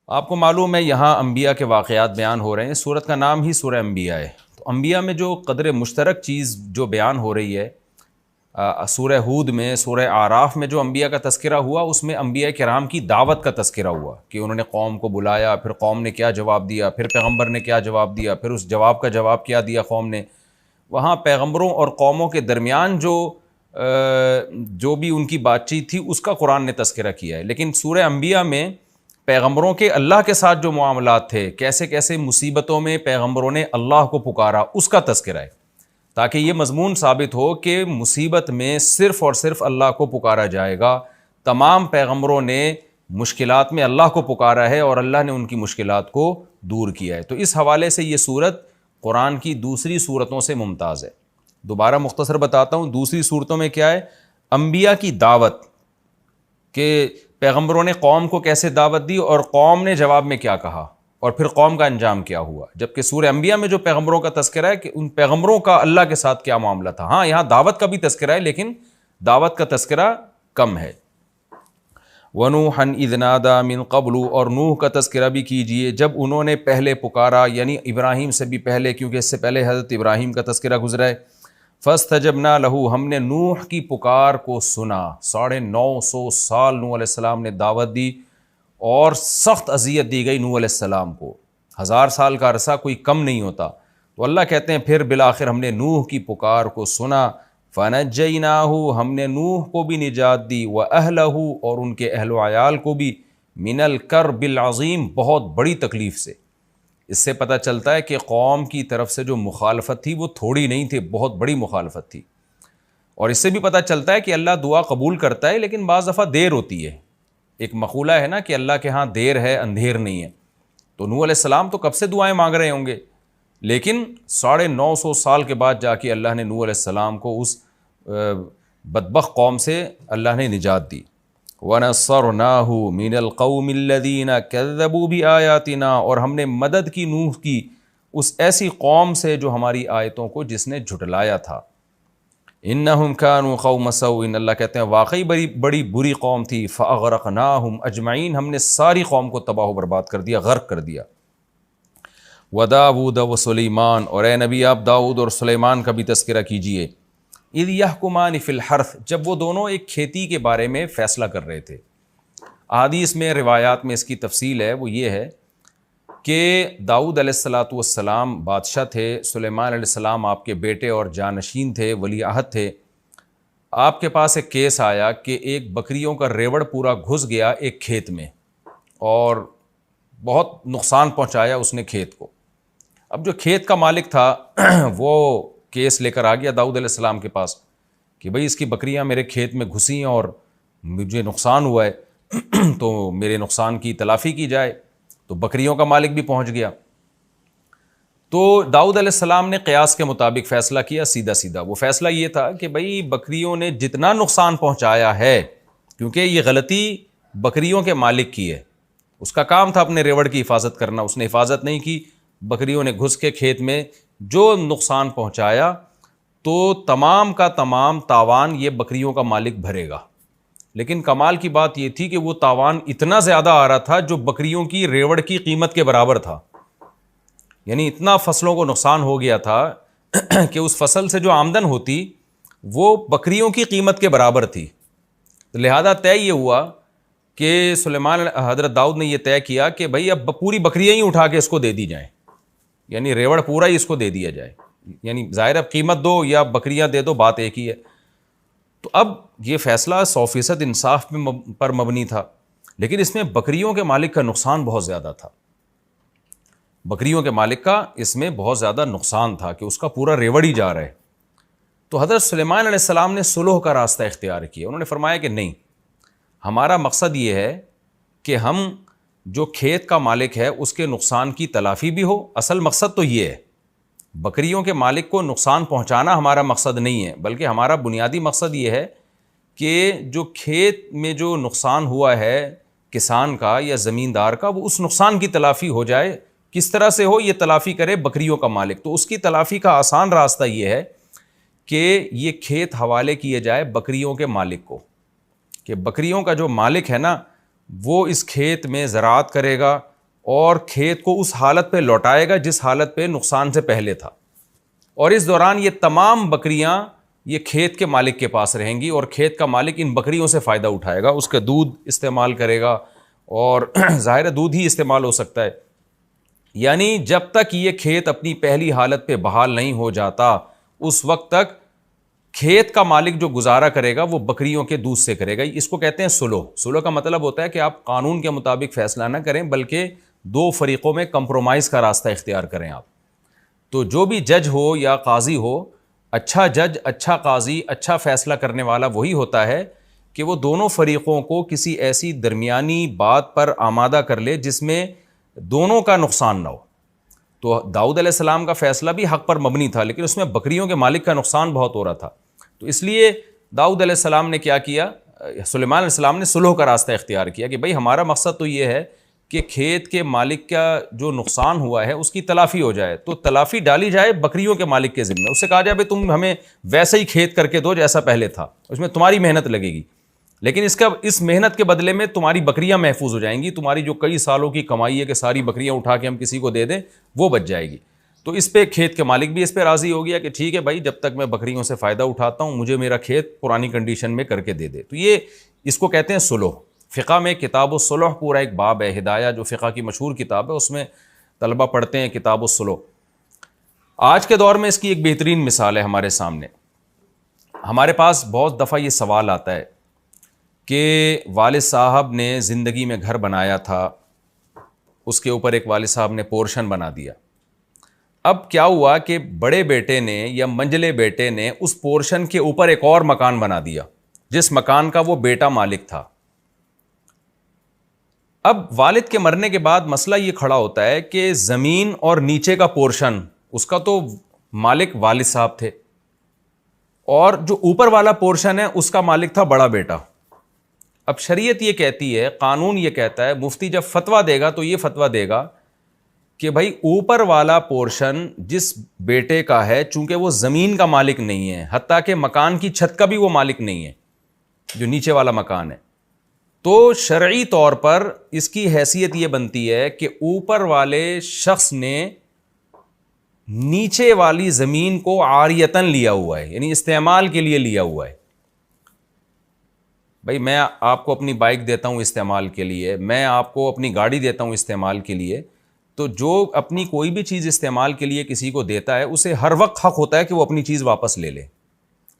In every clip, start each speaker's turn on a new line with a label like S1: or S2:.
S1: آپ کو معلوم ہے یہاں انبیاء کے واقعات بیان ہو رہے ہیں، سورت کا نام ہی سورہ انبیاء ہے۔ تو انبیاء میں جو قدر مشترک چیز جو بیان ہو رہی ہے، سورہ ہود میں، سورہ اعراف میں جو انبیاء کا تذکرہ ہوا، اس میں انبیاء کرام کی دعوت کا تذکرہ ہوا کہ انہوں نے قوم کو بلایا، پھر قوم نے کیا جواب دیا، پھر پیغمبر نے کیا جواب دیا، پھر اس جواب کا جواب کیا دیا قوم نے۔ وہاں پیغمبروں اور قوموں کے درمیان جو بھی ان کی بات چیت تھی اس کا قرآن نے تذکرہ کیا ہے۔ لیکن سورہ انبیاء میں پیغمبروں کے اللہ کے ساتھ جو معاملات تھے، کیسے کیسے مصیبتوں میں پیغمبروں نے اللہ کو پکارا، اس کا تذکرہ ہے، تاکہ یہ مضمون ثابت ہو کہ مصیبت میں صرف اور صرف اللہ کو پکارا جائے گا۔ تمام پیغمبروں نے مشکلات میں اللہ کو پکارا ہے اور اللہ نے ان کی مشکلات کو دور کیا ہے۔ تو اس حوالے سے یہ سورت قرآن کی دوسری سورتوں سے ممتاز ہے۔ دوبارہ مختصر بتاتا ہوں، دوسری سورتوں میں کیا ہے؟ انبیاء کی دعوت، کہ پیغمبروں نے قوم کو کیسے دعوت دی اور قوم نے جواب میں کیا کہا، اور پھر قوم کا انجام کیا ہوا۔ جبکہ سورہ انبیاء میں جو پیغمبروں کا تذکرہ ہے کہ ان پیغمبروں کا اللہ کے ساتھ کیا معاملہ تھا۔ ہاں، یہاں دعوت کا بھی تذکرہ ہے، لیکن دعوت کا تذکرہ کم ہے۔ وَنُوحًا إِذْ نَادَىٰ مِن قَبْلُ، اور نوح کا تذکرہ بھی کیجئے جب انہوں نے پہلے پکارا، یعنی ابراہیم سے بھی پہلے، کیونکہ اس سے پہلے حضرت ابراہیم کا تذکرہ گزرا ہے۔ فَاسْتَجَبْنَا لَهُ، ہم نے نوح کی پکار کو سنا۔ 950 سال نوح علیہ السلام نے دعوت دی اور سخت اذیت دی گئی نوح علیہ السلام کو۔ 1000 سال کا عرصہ کوئی کم نہیں ہوتا۔ تو اللہ کہتے ہیں پھر بالآخر ہم نے نوح کی پکار کو سنا۔ فَنَجَّيْنَاهُ، ہم نے نوح کو بھی نجات دی، وَأَهْلَهُ، اور ان کے اہل و عیال کو بھی، مِنَ الْكَرْبِ الْعَظِيمِ، بہت بڑی تکلیف سے۔ اس سے پتہ چلتا ہے کہ قوم کی طرف سے جو مخالفت تھی وہ تھوڑی نہیں تھی، بہت بڑی مخالفت تھی۔ اور اس سے بھی پتہ چلتا ہے کہ اللہ دعا قبول کرتا ہے، لیکن بعض دفعہ دیر ہوتی ہے۔ ایک مقولہ ہے نا کہ اللہ کے ہاں دیر ہے اندھیر نہیں ہے۔ تو نوح علیہ السلام تو کب سے دعائیں مانگ رہے ہوں گے، لیکن 950 سال کے بعد جا کے اللہ نے نوح علیہ السلام کو اس بدبخت قوم سے اللہ نے نجات دی۔ وَنَصَّرْنَاهُ مِنَ الْقَوْمِ الَّذِينَ كَذَّبُوا بِآيَاتِنَا، اور ہم نے مدد کی نوح کی اس ایسی قوم سے جو ہماری آیتوں کو جس نے جھٹلایا تھا۔ إِنَّهُمْ كَانُوا قَوْمَ سَوْءٍ، اللہ کہتے ہیں واقعی بڑی بری قوم تھی۔ فَأَغْرَقْنَاهُمْ أَجْمَعِينَ، ہم نے ساری قوم کو تباہ و برباد کر دیا، غرق کر دیا۔ وَدَاوُودَ وَسُلَيْمَانَ، اور اے نبی آپ داؤد اور سلیمان کا بھی تذکرہ کیجئے۔ اِذْ يَحْكُمَانِ فِي الْحَرْثِ، جب وہ دونوں ایک کھیتی کے بارے میں فیصلہ کر رہے تھے۔ احادیث میں، روایات میں اس کی تفصیل ہے، وہ یہ ہے کہ داؤد علیہ السلام بادشاہ تھے، سلیمان علیہ السلام آپ کے بیٹے اور جانشین تھے، ولی عہد تھے۔ آپ کے پاس ایک کیس آیا کہ ایک بکریوں کا ریوڑ پورا گھس گیا ایک کھیت میں اور بہت نقصان پہنچایا اس نے کھیت کو۔ اب جو کھیت کا مالک تھا وہ کیس لے کر آ گیا داؤد علیہ السلام کے پاس کہ بھئی اس کی بکریاں میرے کھیت میں گھسیں اور مجھے نقصان ہوا ہے تو میرے نقصان کی تلافی کی جائے۔ تو بکریوں کا مالک بھی پہنچ گیا۔ تو داؤد علیہ السلام نے قیاس کے مطابق فیصلہ کیا، سیدھا وہ فیصلہ یہ تھا کہ بھئی بکریوں نے جتنا نقصان پہنچایا ہے، کیونکہ یہ غلطی بکریوں کے مالک کی ہے، اس کا کام تھا اپنے ریوڑ کی حفاظت کرنا، اس نے حفاظت نہیں کی، بکریوں نے گھس کے کھیت میں جو نقصان پہنچایا تو تمام کا تمام تاوان یہ بکریوں کا مالک بھرے گا۔ لیکن کمال کی بات یہ تھی کہ وہ تاوان اتنا زیادہ آ رہا تھا جو بکریوں کی ریوڑ کی قیمت کے برابر تھا، یعنی اتنا فصلوں کو نقصان ہو گیا تھا کہ اس فصل سے جو آمدن ہوتی وہ بکریوں کی قیمت کے برابر تھی۔ لہذا طے یہ ہوا کہ حضرت داؤد نے یہ طے کیا کہ بھئی اب پوری بکریاں ہی اٹھا کے اس کو دے دی جائیں، یعنی ریوڑ پورا ہی اس کو دے دیا جائے، یعنی ظاہر اب قیمت دو یا بکریاں دے دو، بات ایک ہی ہے۔ تو اب یہ فیصلہ 100% انصاف پر مبنی تھا، لیکن اس میں بکریوں کے مالک کا نقصان بہت زیادہ تھا۔ بکریوں کے مالک کا اس میں بہت زیادہ نقصان تھا کہ اس کا پورا ریوڑ ہی جا رہا ہے۔ تو حضرت سلیمان علیہ السلام نے صلح کا راستہ اختیار کیا۔ انہوں نے فرمایا کہ نہیں، ہمارا مقصد یہ ہے کہ ہم جو کھیت کا مالک ہے اس کے نقصان کی تلافی بھی ہو، اصل مقصد تو یہ ہے، بکریوں کے مالک کو نقصان پہنچانا ہمارا مقصد نہیں ہے، بلکہ ہمارا بنیادی مقصد یہ ہے کہ جو کھیت میں جو نقصان ہوا ہے کسان کا یا زمیندار کا، وہ اس نقصان کی تلافی ہو جائے۔ کس طرح سے ہو، یہ تلافی کرے بکریوں کا مالک۔ تو اس کی تلافی کا آسان راستہ یہ ہے کہ یہ کھیت حوالے کیے جائے بکریوں کے مالک کو، کہ بکریوں کا جو مالک ہے نا وہ اس کھیت میں زراعت کرے گا، اور کھیت کو اس حالت پہ لوٹائے گا جس حالت پہ نقصان سے پہلے تھا، اور اس دوران یہ تمام بکریاں یہ کھیت کے مالک کے پاس رہیں گی، اور کھیت کا مالک ان بکریوں سے فائدہ اٹھائے گا، اس کا دودھ استعمال کرے گا، اور ظاہر دودھ ہی استعمال ہو سکتا ہے۔ یعنی جب تک یہ کھیت اپنی پہلی حالت پہ بحال نہیں ہو جاتا اس وقت تک کھیت کا مالک جو گزارا کرے گا وہ بکریوں کے دودھ سے کرے گا۔ اس کو کہتے ہیں سلو۔ سلو کا مطلب ہوتا ہے کہ آپ قانون کے مطابق فیصلہ نہ کریں بلکہ دو فریقوں میں کمپرومائز کا راستہ اختیار کریں آپ۔ تو جو بھی جج ہو یا قاضی ہو، اچھا جج، اچھا قاضی، اچھا فیصلہ کرنے والا وہی ہوتا ہے کہ وہ دونوں فریقوں کو کسی ایسی درمیانی بات پر آمادہ کر لے جس میں دونوں کا نقصان نہ ہو۔ تو داؤد علیہ السلام کا فیصلہ بھی حق پر مبنی تھا، لیکن اس میں بکریوں کے مالک کا نقصان بہت ہو رہا تھا، تو اس لیے داؤد علیہ السلام نے کیا کیا، سلیمان علیہ السلام نے صلح کا راستہ اختیار کیا کہ بھئی ہمارا مقصد تو یہ ہے کہ کھیت کے مالک کا جو نقصان ہوا ہے اس کی تلافی ہو جائے، تو تلافی ڈالی جائے بکریوں کے مالک کے ذمہ۔ اس سے کہا جائے بھئی تم ہمیں ویسے ہی کھیت کر کے دو جیسا پہلے تھا، اس میں تمہاری محنت لگے گی، لیکن اس محنت کے بدلے میں تمہاری بکریاں محفوظ ہو جائیں گی، تمہاری جو کئی سالوں کی کمائی ہے کہ ساری بکریاں اٹھا کے ہم کسی کو دے دیں وہ بچ جائے گی۔ تو اس پہ کھیت کے مالک بھی اس پہ راضی ہو گیا کہ ٹھیک ہے بھائی، جب تک میں بکریوں سے فائدہ اٹھاتا ہوں مجھے میرا کھیت پرانی کنڈیشن میں کر کے دے دے۔ تو یہ اس کو کہتے ہیں صلح۔ فقہ میں کتاب الصلح پورا ایک باب ہے، ہدایہ جو فقہ کی مشہور کتاب ہے، اس میں طلبہ پڑھتے ہیں کتاب الصلح۔ آج کے دور میں اس کی ایک بہترین مثال ہے ہمارے سامنے۔ ہمارے پاس بہت دفعہ یہ سوال آتا ہے کہ والد صاحب نے زندگی میں گھر بنایا تھا، اس کے اوپر ایک والد صاحب نے پورشن بنا دیا، اب کیا ہوا کہ بڑے بیٹے نے یا منجلے بیٹے نے اس پورشن کے اوپر ایک اور مکان بنا دیا جس مکان کا وہ بیٹا مالک تھا۔ اب والد کے مرنے کے بعد مسئلہ یہ کھڑا ہوتا ہے کہ زمین اور نیچے کا پورشن اس کا تو مالک والد صاحب تھے، اور جو اوپر والا پورشن ہے اس کا مالک تھا بڑا بیٹا۔ اب شریعت یہ کہتی ہے، قانون یہ کہتا ہے، مفتی جب فتویٰ دے گا تو یہ فتویٰ دے گا کہ بھائی اوپر والا پورشن جس بیٹے کا ہے، چونکہ وہ زمین کا مالک نہیں ہے، حتیٰ کہ مکان کی چھت کا بھی وہ مالک نہیں ہے جو نیچے والا مکان ہے، تو شرعی طور پر اس کی حیثیت یہ بنتی ہے کہ اوپر والے شخص نے نیچے والی زمین کو عاریتاً لیا ہوا ہے، یعنی استعمال کے لیے لیا ہوا ہے۔ بھائی میں آپ کو اپنی بائک دیتا ہوں استعمال کے لیے، میں آپ کو اپنی گاڑی دیتا ہوں استعمال کے لیے، تو جو اپنی کوئی بھی چیز استعمال کے لیے کسی کو دیتا ہے اسے ہر وقت حق ہوتا ہے کہ وہ اپنی چیز واپس لے لے،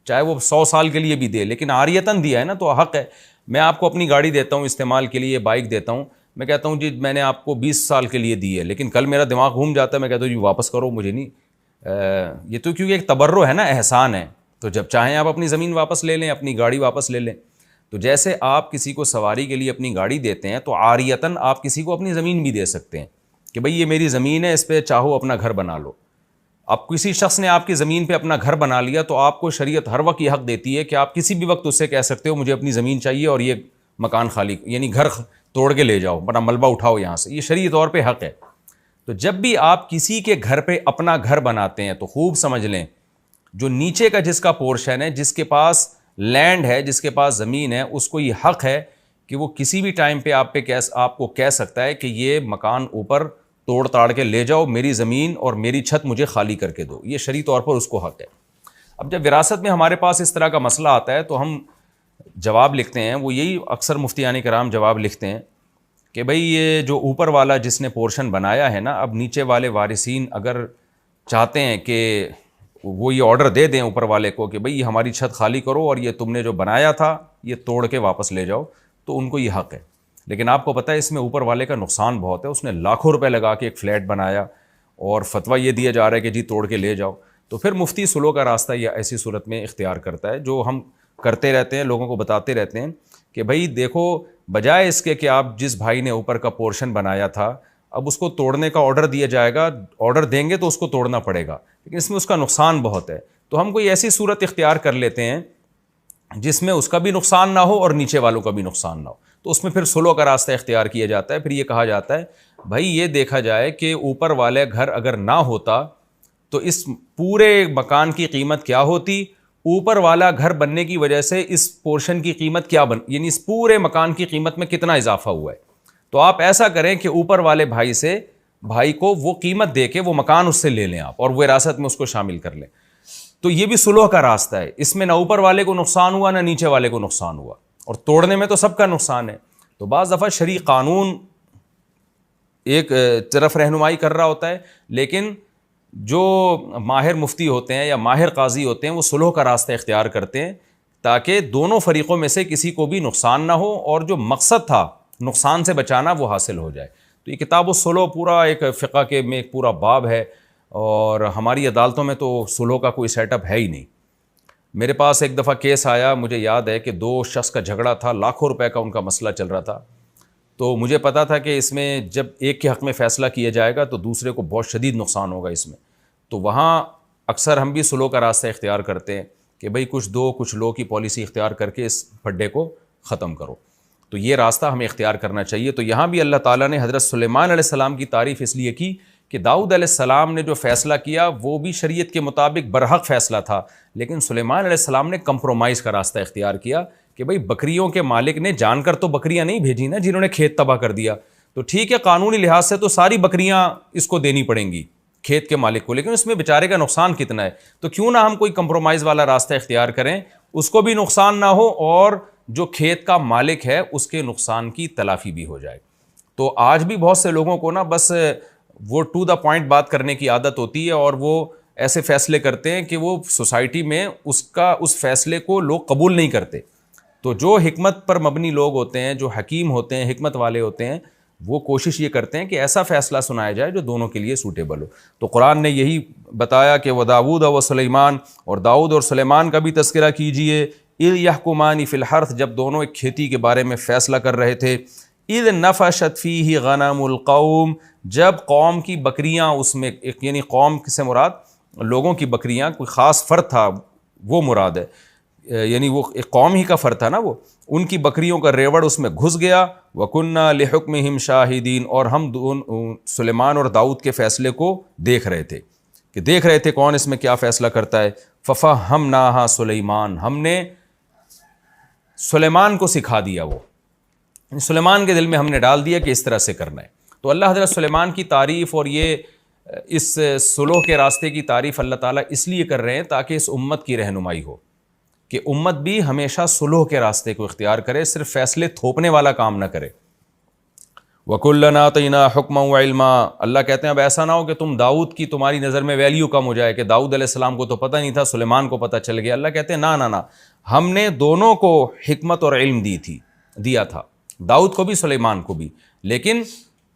S1: چاہے وہ 100 سال کے لیے بھی دے، لیکن عاریتاً دیا ہے نا تو حق ہے۔ میں آپ کو اپنی گاڑی دیتا ہوں استعمال کے لیے، بائک دیتا ہوں، میں کہتا ہوں جی میں نے آپ کو 20 سال کے لیے دی ہے، لیکن کل میرا دماغ گھوم جاتا ہے، میں کہتا ہوں جی واپس کرو، مجھے نہیں، یہ تو کیونکہ ایک تبرع ہے نا، احسان ہے، تو جب چاہیں آپ اپنی زمین واپس لے لیں، اپنی گاڑی واپس لے لیں۔ تو جیسے آپ کسی کو سواری کے لیے اپنی گاڑی دیتے ہیں تو عاریتاً آپ کسی کو اپنی زمین بھی دے سکتے ہیں کہ بھئی یہ میری زمین ہے، اس پہ چاہو اپنا گھر بنا لو۔ اب کسی شخص نے آپ کی زمین پہ اپنا گھر بنا لیا تو آپ کو شریعت ہر وقت یہ حق دیتی ہے کہ آپ کسی بھی وقت اس سے کہہ سکتے ہو مجھے اپنی زمین چاہیے اور یہ مکان خالی، یعنی گھر توڑ کے لے جاؤ، اپنا ملبہ اٹھاؤ یہاں سے، یہ شرعی طور پہ حق ہے۔ تو جب بھی آپ کسی کے گھر پہ اپنا گھر بناتے ہیں تو خوب سمجھ لیں، جو نیچے کا جس کا پورشن ہے، جس کے پاس لینڈ ہے، جس کے پاس زمین ہے، اس کو یہ حق ہے کہ وہ کسی بھی ٹائم پہ آپ کو کہہ سکتا ہے کہ یہ مکان اوپر توڑ تاڑ کے لے جاؤ، میری زمین اور میری چھت مجھے خالی کر کے دو، یہ شرعی طور پر اس کو حق ہے۔ اب جب وراثت میں ہمارے پاس اس طرح کا مسئلہ آتا ہے تو ہم جواب لکھتے ہیں، وہ یہی اکثر مفتیان کرام جواب لکھتے ہیں کہ بھئی یہ جو اوپر والا جس نے پورشن بنایا ہے نا، اب نیچے والے وارثین اگر چاہتے ہیں کہ وہ یہ آرڈر دے دیں اوپر والے کو کہ بھئی یہ ہماری چھت خالی کرو اور یہ تم نے جو بنایا تھا یہ توڑ کے واپس لے جاؤ، تو ان کو یہ حق ہے۔ لیکن آپ کو پتہ ہے اس میں اوپر والے کا نقصان بہت ہے، اس نے لاکھوں روپے لگا کے ایک فلیٹ بنایا اور فتویٰ یہ دیا جا رہا ہے کہ جی توڑ کے لے جاؤ، تو پھر مفتی صلح کا راستہ یہ ایسی صورت میں اختیار کرتا ہے، جو ہم کرتے رہتے ہیں، لوگوں کو بتاتے رہتے ہیں کہ بھئی دیکھو، بجائے اس کے کہ آپ جس بھائی نے اوپر کا پورشن بنایا تھا اب اس کو توڑنے کا آرڈر دیا جائے گا، آرڈر دیں گے تو اس کو توڑنا پڑے گا، لیکن اس میں اس کا نقصان بہت ہے، تو ہم کوئی ایسی صورت اختیار کر لیتے ہیں جس میں اس کا بھی نقصان نہ ہو اور نیچے والوں کا بھی نقصان نہ ہو، تو اس میں پھر صلح کا راستہ اختیار کیا جاتا ہے۔ پھر یہ کہا جاتا ہے بھائی یہ دیکھا جائے کہ اوپر والے گھر اگر نہ ہوتا تو اس پورے مکان کی قیمت کیا ہوتی، اوپر والا گھر بننے کی وجہ سے اس پورشن کی قیمت کیا یعنی اس پورے مکان کی قیمت میں کتنا اضافہ ہوا ہے، تو آپ ایسا کریں کہ اوپر والے بھائی کو وہ قیمت دے کے وہ مکان اس سے لے لیں آپ، اور وہ وراثت میں اس کو شامل کر لیں. تو یہ بھی صلح کا راستہ ہے، اس میں نہ اوپر والے کو نقصان ہوا نہ نیچے والے کو نقصان ہوا، اور توڑنے میں تو سب کا نقصان ہے. تو بعض دفعہ شرعی قانون ایک طرف رہنمائی کر رہا ہوتا ہے، لیکن جو ماہر مفتی ہوتے ہیں یا ماہر قاضی ہوتے ہیں وہ صلح کا راستہ اختیار کرتے ہیں تاکہ دونوں فریقوں میں سے کسی کو بھی نقصان نہ ہو، اور جو مقصد تھا نقصان سے بچانا وہ حاصل ہو جائے. تو یہ کتاب الصلح پورا ایک فقہ کے میں ایک پورا باب ہے، اور ہماری عدالتوں میں تو صلح کا کوئی سیٹ اپ ہے ہی نہیں. میرے پاس ایک دفعہ کیس آیا، مجھے یاد ہے کہ 2 شخص کا جھگڑا تھا، لاکھوں روپے کا ان کا مسئلہ چل رہا تھا. تو مجھے پتا تھا کہ اس میں جب ایک کے حق میں فیصلہ کیا جائے گا تو دوسرے کو بہت شدید نقصان ہوگا اس میں. تو وہاں اکثر ہم بھی صلح کا راستہ اختیار کرتے ہیں کہ بھئی کچھ دو کچھ لو کی پالیسی اختیار کر کے اس پھڈے کو ختم کرو. تو یہ راستہ ہمیں اختیار کرنا چاہیے. تو یہاں بھی اللہ تعالیٰ نے حضرت سلیمان علیہ السلام کی تعریف اس لیے کی کہ داؤد علیہ السلام نے جو فیصلہ کیا وہ بھی شریعت کے مطابق برحق فیصلہ تھا، لیکن سلیمان علیہ السلام نے کمپرومائز کا راستہ اختیار کیا کہ بھئی بکریوں کے مالک نے جان کر تو بکریاں نہیں بھیجی نا جنہوں نے کھیت تباہ کر دیا. تو ٹھیک ہے قانونی لحاظ سے تو ساری بکریاں اس کو دینی پڑیں گی کھیت کے مالک کو، لیکن اس میں بیچارے کا نقصان کتنا ہے. تو کیوں نہ ہم کوئی کمپرومائز والا راستہ اختیار کریں، اس کو بھی نقصان نہ ہو اور جو کھیت کا مالک ہے اس کے نقصان کی تلافی بھی ہو جائے. تو آج بھی بہت سے لوگوں کو نا بس وہ ٹو دا پوائنٹ بات کرنے کی عادت ہوتی ہے، اور وہ ایسے فیصلے کرتے ہیں کہ وہ سوسائٹی میں اس فیصلے کو لوگ قبول نہیں کرتے. تو جو حکمت پر مبنی لوگ ہوتے ہیں، جو حکیم ہوتے ہیں، حکمت والے ہوتے ہیں، وہ کوشش یہ کرتے ہیں کہ ایسا فیصلہ سنایا جائے جو دونوں کے لیے سوٹیبل ہو. تو قرآن نے یہی بتایا کہ وَدَاوُودَ وَسُلَیمان، اور داؤد اور سلیمان کا بھی تذکرہ کیجئے. اِذْ يَحْكُمَانِ فِي الْحَرْثِ، جب دونوں ایک کھیتی کے بارے میں فیصلہ کر رہے تھے. اِذْ نَفَشَتْ فِيهِ غَنَمُ الْقَوْمِ، جب قوم کی بکریاں اس میں، یعنی قوم سے مراد لوگوں کی بکریاں، کوئی خاص فرد تھا وہ مراد ہے، یعنی وہ ایک قوم ہی کا فرد تھا نا، وہ ان کی بکریوں کا ریوڑ اس میں گھس گیا. وَكُنَّا لِحُكْمِهِمْ شَاهِدِينَ، اور ہم سلیمان اور داؤد کے فیصلے کو دیکھ رہے تھے کون اس میں کیا فیصلہ کرتا ہے. فَفَهَّمْنَاهَا سلیمان، ہم نے سلیمان کو سکھا دیا، وہ سلیمان کے دل میں ہم نے ڈال دیا کہ اس طرح سے کرنا ہے. تو اللہ حضرت سلیمان کی تعریف اور یہ اس صلح کے راستے کی تعریف اللہ تعالیٰ اس لیے کر رہے ہیں تاکہ اس امت کی رہنمائی ہو، کہ امت بھی ہمیشہ صلح کے راستے کو اختیار کرے، صرف فیصلے تھوپنے والا کام نہ کرے. وَكُلًّا آتَيْنَا حُكْمًا وَعِلْمًا، اللہ کہتے ہیں اب ایسا نہ ہو کہ تم داؤد کی تمہاری نظر میں ویلیو کم ہو جائے کہ داؤد علیہ السلام کو تو پتہ نہیں تھا، سلیمان کو پتہ چل گیا. اللہ کہتے ہیں نہ، ہم نے دونوں کو حکمت اور علم دیا تھا، داؤد کو بھی سلیمان کو بھی. لیکن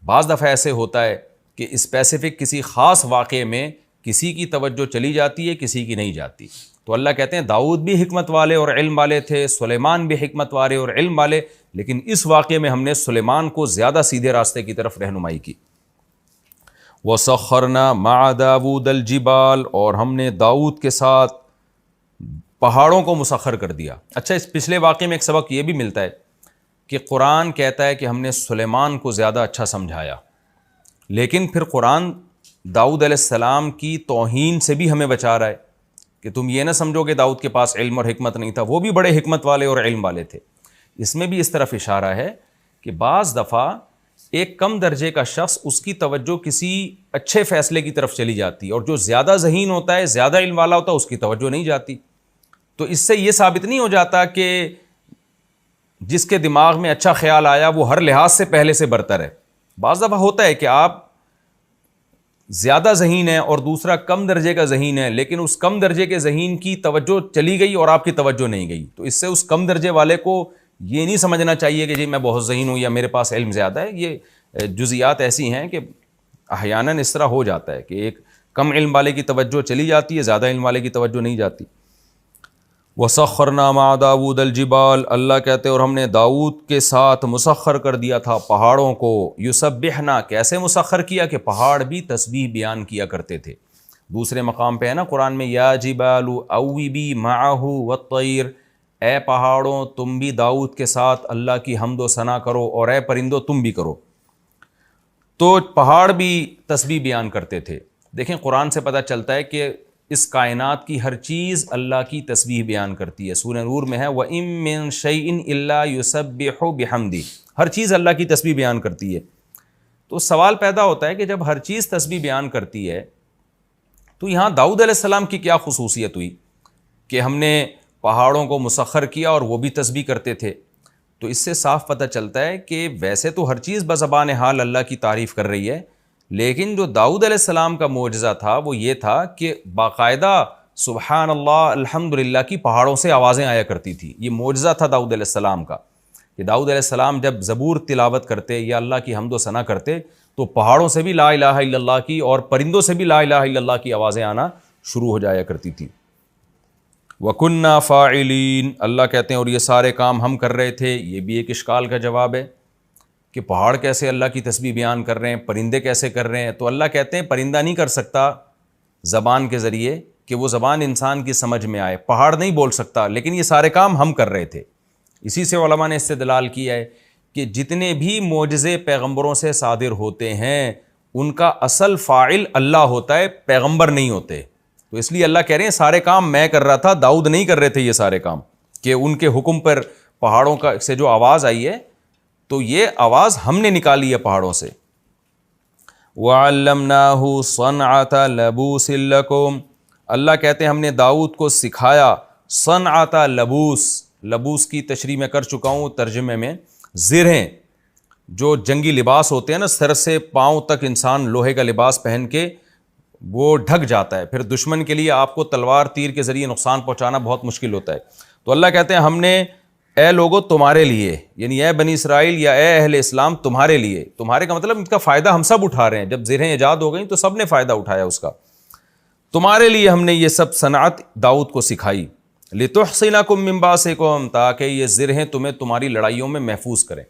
S1: بعض دفعہ ایسے ہوتا ہے کہ اسپیسیفک کسی خاص واقعے میں کسی کی توجہ چلی جاتی ہے، کسی کی نہیں جاتی. تو اللہ کہتے ہیں داؤد بھی حکمت والے اور علم والے تھے، سلیمان بھی حکمت والے اور علم والے، لیکن اس واقعے میں ہم نے سلیمان کو زیادہ سیدھے راستے کی طرف رہنمائی کی. وَسَخَّرْنَا مَعَ دَاوُودَ الْجِبَالَ، اور ہم نے داؤد کے ساتھ پہاڑوں کو مسخر کر دیا. اچھا، اس پچھلے واقعے میں ایک سبق یہ بھی ملتا ہے کہ قرآن کہتا ہے کہ ہم نے سلیمان کو زیادہ اچھا سمجھایا، لیکن پھر قرآن داؤد علیہ السلام کی توہین سے بھی ہمیں بچا رہا ہے کہ تم یہ نہ سمجھو کہ داؤد کے پاس علم اور حکمت نہیں تھا، وہ بھی بڑے حکمت والے اور علم والے تھے. اس میں بھی اس طرف اشارہ ہے کہ بعض دفعہ ایک کم درجے کا شخص، اس کی توجہ کسی اچھے فیصلے کی طرف چلی جاتی، اور جو زیادہ ذہین ہوتا ہے، زیادہ علم والا ہوتا ہے، اس کی توجہ نہیں جاتی. تو اس سے یہ ثابت نہیں ہو جاتا کہ جس کے دماغ میں اچھا خیال آیا وہ ہر لحاظ سے پہلے سے برتر ہے. بعض دفعہ ہوتا ہے کہ آپ زیادہ ذہین ہے اور دوسرا کم درجے کا ذہین ہے، لیکن اس کم درجے کے ذہین کی توجہ چلی گئی اور آپ کی توجہ نہیں گئی. تو اس سے اس کم درجے والے کو یہ نہیں سمجھنا چاہیے کہ جی میں بہت ذہین ہوں یا میرے پاس علم زیادہ ہے. یہ جزیات ایسی ہیں کہ احیاناً اس طرح ہو جاتا ہے کہ ایک کم علم والے کی توجہ چلی جاتی ہے، زیادہ علم والے کی توجہ نہیں جاتی. وَسَخَّرْنَا مَعَ دَاوُودَ الْجِبَالَ، اللہ کہتے ہیں اور ہم نے داؤد کے ساتھ مسخر کر دیا تھا پہاڑوں کو. یُسَبِّحْنَا، کیسے مسخر کیا کہ پہاڑ بھی تسبیح بیان کیا کرتے تھے. دوسرے مقام پہ ہے نا قرآن میں، یا جبال اوبی معہ والطیر، اے پہاڑوں تم بھی داؤد کے ساتھ اللہ کی حمد و ثنا کرو، اور اے پرندوں تم بھی کرو. تو پہاڑ بھی تسبیح بیان کرتے تھے. دیکھیں قرآن سے پتہ چلتا ہے کہ اس کائنات کی ہر چیز اللہ کی تسبیح بیان کرتی ہے. سورہ نور میں ہے وَإِن مِّن شَيْءٍ إِلَّا يُسَبِّحُ بِحَمْدِهِ. ہر چیز اللہ کی تسبیح بیان کرتی ہے. تو سوال پیدا ہوتا ہے کہ جب ہر چیز تسبیح بیان کرتی ہے تو یہاں داؤد علیہ السلام کی کیا خصوصیت ہوئی کہ ہم نے پہاڑوں کو مسخر کیا اور وہ بھی تسبیح کرتے تھے؟ تو اس سے صاف پتہ چلتا ہے کہ ویسے تو ہر چیز بزبان حال اللہ کی تعریف کر رہی ہے، لیکن جو داؤد علیہ السلام کا معجزہ تھا وہ یہ تھا کہ باقاعدہ سبحان اللہ الحمدللہ کی پہاڑوں سے آوازیں آیا کرتی تھی. یہ معجزہ تھا داؤد علیہ السلام کا کہ داؤد علیہ السلام جب زبور تلاوت کرتے یا اللہ کی حمد و ثنا کرتے تو پہاڑوں سے بھی لا الہ الا اللہ کی اور پرندوں سے بھی لا الہ الا اللہ کی آوازیں آنا شروع ہو جایا کرتی تھی. وَكُنَّا فَاعِلِينَ. اللہ کہتے ہیں اور یہ سارے کام ہم کر رہے تھے. یہ بھی ایک اشکال کا جواب ہے کہ پہاڑ کیسے اللہ کی تسبیح بیان کر رہے ہیں، پرندے کیسے کر رہے ہیں؟ تو اللہ کہتے ہیں پرندہ نہیں کر سکتا زبان کے ذریعے کہ وہ زبان انسان کی سمجھ میں آئے، پہاڑ نہیں بول سکتا، لیکن یہ سارے کام ہم کر رہے تھے. اسی سے علماء نے استدلال کیا ہے کہ جتنے بھی معجزے پیغمبروں سے صادر ہوتے ہیں ان کا اصل فاعل اللہ ہوتا ہے، پیغمبر نہیں ہوتے. تو اس لیے اللہ کہہ رہے ہیں سارے کام میں کر رہا تھا، داؤد نہیں کر رہے تھے یہ سارے کام، کہ ان کے حکم پر پہاڑوں کا سے جو آواز آئی ہے تو یہ آواز ہم نے نکالی ہے پہاڑوں سے. وَعَلَّمْنَاهُ صَنْعَةَ لَبُوسٍ لَكُمْ. اللہ کہتے ہیں ہم نے داؤد کو سکھایا صنعۃ لبوس. لبوس کی تشریح میں کر چکا ہوں ترجمے میں. زرہیں جو جنگی لباس ہوتے ہیں نا، سر سے پاؤں تک انسان لوہے کا لباس پہن کے وہ ڈھک جاتا ہے، پھر دشمن کے لیے آپ کو تلوار تیر کے ذریعے نقصان پہنچانا بہت مشکل ہوتا ہے. تو اللہ کہتے ہیں ہم نے اے لوگو تمہارے لیے، یعنی اے بنی اسرائیل یا اے اہل اسلام تمہارے لیے، تمہارے کا مطلب ان کا فائدہ ہم سب اٹھا رہے ہیں. جب زرہیں ایجاد ہو گئیں تو سب نے فائدہ اٹھایا اس کا. تمہارے لیے ہم نے یہ سب صنعت داؤد کو سکھائی. لِتُحْصِنَكُم مِّن بَأْسِكُم. تاکہ یہ زرہیں تمہیں تمہاری لڑائیوں میں محفوظ کریں.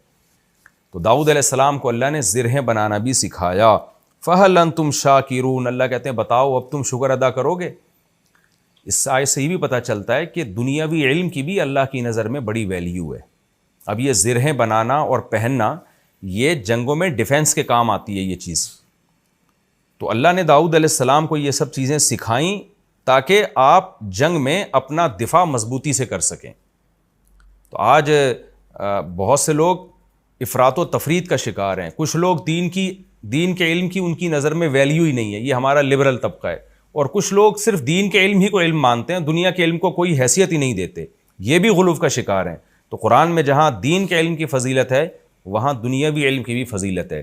S1: تو داؤد علیہ السلام کو اللہ نے زرہیں بنانا بھی سکھایا. فَهَلْ أَنْتُمْ شَاكِرُونَ. اللہ کہتے ہیں بتاؤ اب تم شکر ادا کرو گے. اس آیت سے یہ بھی پتہ چلتا ہے کہ دنیاوی علم کی بھی اللہ کی نظر میں بڑی ویلیو ہے. اب یہ زرہیں بنانا اور پہننا یہ جنگوں میں ڈیفنس کے کام آتی ہے یہ چیز. تو اللہ نے داؤد علیہ السلام کو یہ سب چیزیں سکھائیں تاکہ آپ جنگ میں اپنا دفاع مضبوطی سے کر سکیں. تو آج بہت سے لوگ افراط و تفرید کا شکار ہیں. کچھ لوگ دین کے علم کی ان کی نظر میں ویلیو ہی نہیں ہے، یہ ہمارا لبرل طبقہ ہے. اور کچھ لوگ صرف دین کے علم ہی کو علم مانتے ہیں، دنیا کے علم کو کوئی حیثیت ہی نہیں دیتے. یہ بھی غلو کا شکار ہیں. تو قرآن میں جہاں دین کے علم کی فضیلت ہے وہاں دنیاوی علم کی بھی فضیلت ہے.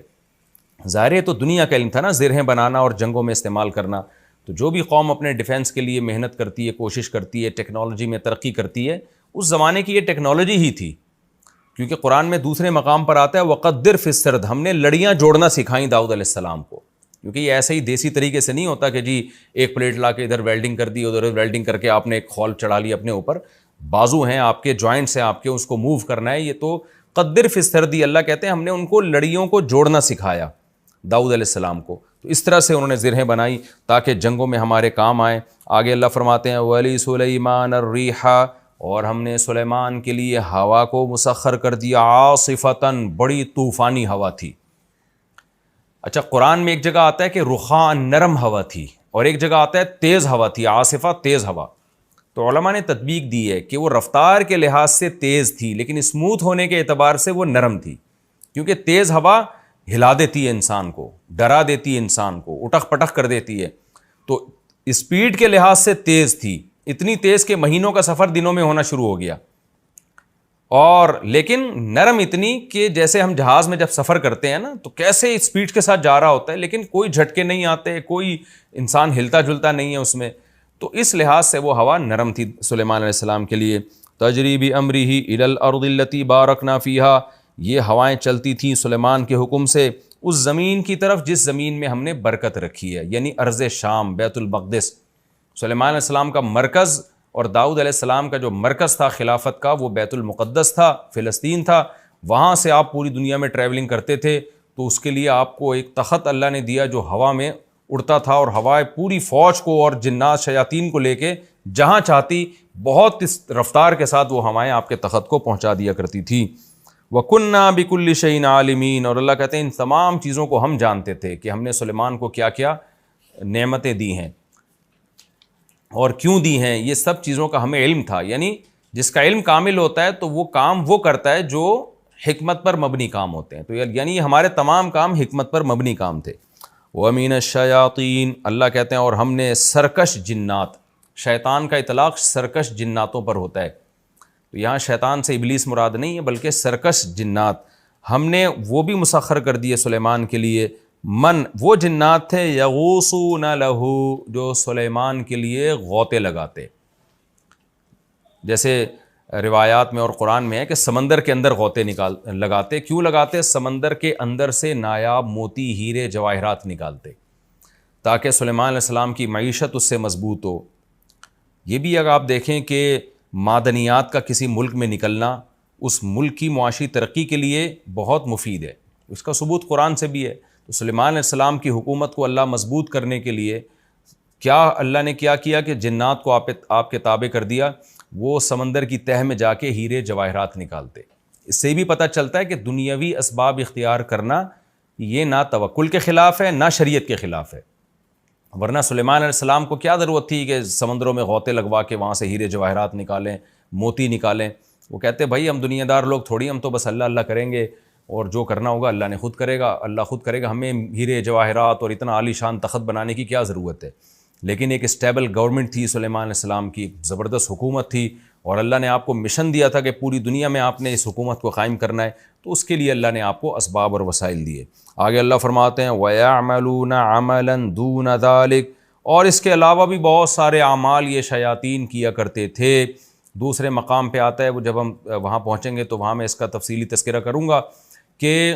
S1: ظاہر ہے تو دنیا کا علم تھا نا، زرہیں بنانا اور جنگوں میں استعمال کرنا. تو جو بھی قوم اپنے ڈیفنس کے لیے محنت کرتی ہے، کوشش کرتی ہے، ٹیکنالوجی میں ترقی کرتی ہے، اس زمانے کی یہ ٹیکنالوجی ہی تھی. کیونکہ قرآن میں دوسرے مقام پر آتا ہے وَقَدِّرْ فِي السَّرْدِ. ہم نے لڑیاں جوڑنا سکھائیں داؤد علیہ السلام کو. کیونکہ یہ ایسے ہی دیسی طریقے سے نہیں ہوتا کہ جی ایک پلیٹ لا کے ادھر ویلڈنگ کر دی، ادھر ویلڈنگ کر کے آپ نے ایک خول چڑھا لی اپنے اوپر. بازو ہیں آپ کے، جوائنٹس ہیں آپ کے، اس کو موو کرنا ہے. یہ تو قدر فی السردی. اللہ کہتے ہیں ہم نے ان کو لڑیوں کو جوڑنا سکھایا داؤد علیہ السلام کو. تو اس طرح سے انہوں نے زرہیں بنائی تاکہ جنگوں میں ہمارے کام آئیں. آگے اللہ فرماتے ہیں وَلِي سُلَيْمَانَ الرِّيحَ. اور ہم نے سلیمان کے لیے ہوا کو مسخر کر دیا عاصفۃً. بڑی طوفانی ہوا تھی. اچھا قرآن میں ایک جگہ آتا ہے کہ رخاء نرم ہوا تھی، اور ایک جگہ آتا ہے تیز ہوا تھی، عاصفہ تیز ہوا. تو علماء نے تطبیق دی ہے کہ وہ رفتار کے لحاظ سے تیز تھی لیکن اسموتھ ہونے کے اعتبار سے وہ نرم تھی. کیونکہ تیز ہوا ہلا دیتی ہے انسان کو، ڈرا دیتی ہے انسان کو، اٹک پٹک کر دیتی ہے. تو اسپیڈ کے لحاظ سے تیز تھی، اتنی تیز کہ مہینوں کا سفر دنوں میں ہونا شروع ہو گیا. اور لیکن نرم اتنی کہ جیسے ہم جہاز میں جب سفر کرتے ہیں نا تو کیسے اسپیڈ کے ساتھ جا رہا ہوتا ہے لیکن کوئی جھٹکے نہیں آتے، کوئی انسان ہلتا جلتا نہیں ہے اس میں. تو اس لحاظ سے وہ ہوا نرم تھی سلیمان علیہ السلام کے لیے. تجری بامرہ الی الارض التی بارکنا فیہا. یہ ہوائیں چلتی تھیں سلیمان کے حکم سے اس زمین کی طرف جس زمین میں ہم نے برکت رکھی ہے، یعنی ارض شام، بیت المقدس. سلیمان علیہ السلام کا مرکز اور داؤد علیہ السلام کا جو مرکز تھا خلافت کا وہ بیت المقدس تھا، فلسطین تھا. وہاں سے آپ پوری دنیا میں ٹریولنگ کرتے تھے تو اس کے لیے آپ کو ایک تخت اللہ نے دیا جو ہوا میں اڑتا تھا، اور ہوائیں پوری فوج کو اور جنات شیاطین کو لے کے جہاں چاہتی بہت اس رفتار کے ساتھ وہ ہوائیں آپ کے تخت کو پہنچا دیا کرتی تھی. وَكُنَّا بِكُلِّ شَيْءٍ عَالِمِينَ. اور اللہ کہتے ہیں ان تمام چیزوں کو ہم جانتے تھے کہ ہم نے سلیمان کو کیا کیا نعمتیں دی ہیں. اور کیوں دی ہیں، یہ سب چیزوں کا ہمیں علم تھا. یعنی جس کا علم کامل ہوتا ہے تو وہ کام وہ کرتا ہے جو حکمت پر مبنی کام ہوتے ہیں. تو یعنی ہمارے تمام کام حکمت پر مبنی کام تھے. وَمِنَ الشَّيَاطِينِ، اللہ کہتے ہیں اور ہم نے سرکش جنات، شیطان کا اطلاق سرکش جناتوں پر ہوتا ہے. تو یہاں شیطان سے ابلیس مراد نہیں ہے بلکہ سرکش جنات ہم نے وہ بھی مسخر کر دیے سلیمان کے لیے. من، وہ جنات تھے یغوصون لہو، جو سلیمان کے لیے غوطے لگاتے. جیسے روایات میں اور قرآن میں ہے کہ سمندر کے اندر غوطے لگاتے. کیوں لگاتے؟ سمندر کے اندر سے نایاب موتی، ہیرے، جواہرات نکالتے تاکہ سلیمان علیہ السلام کی معیشت اس سے مضبوط ہو. یہ بھی اگر آپ دیکھیں کہ معدنیات کا کسی ملک میں نکلنا اس ملک کی معاشی ترقی کے لیے بہت مفید ہے. اس کا ثبوت قرآن سے بھی ہے. تو سلیمان علیہ السلام کی حکومت کو اللہ مضبوط کرنے کے لیے کیا اللہ نے کیا کہ جنات کو آپ کے تابع کر دیا. وہ سمندر کی تہہ میں جا کے ہیرے جواہرات نکالتے. اس سے بھی پتہ چلتا ہے کہ دنیاوی اسباب اختیار کرنا یہ نہ توکل کے خلاف ہے نہ شریعت کے خلاف ہے. ورنہ سلیمان علیہ السلام کو کیا ضرورت تھی کہ سمندروں میں غوطے لگوا کے وہاں سے ہیرے جواہرات نکالیں، موتی نکالیں. وہ کہتے بھائی ہم دنیا دار لوگ تھوڑی، ہم تو بس اللہ اللہ کریں گے اور جو کرنا ہوگا اللہ نے خود کرے گا، اللہ خود کرے گا. ہمیں ہیرے جواہرات اور اتنا عالی شان تخت بنانے کی کیا ضرورت ہے. لیکن ایک اسٹیبل گورنمنٹ تھی سلیمان علیہ السلام کی، زبردست حکومت تھی، اور اللہ نے آپ کو مشن دیا تھا کہ پوری دنیا میں آپ نے اس حکومت کو قائم کرنا ہے. تو اس کے لیے اللہ نے آپ کو اسباب اور وسائل دیے. آگے اللہ فرماتے ہیں وَيَعْمَلُونَ عَمَلًا دُونَ ذَلِكَ، اور اس کے علاوہ بھی بہت سارے اعمال یہ شیاطین کیا کرتے تھے. دوسرے مقام پہ آتا ہے، وہ جب ہم وہاں پہنچیں گے تو وہاں میں اس کا تفصیلی تذکرہ کروں گا کہ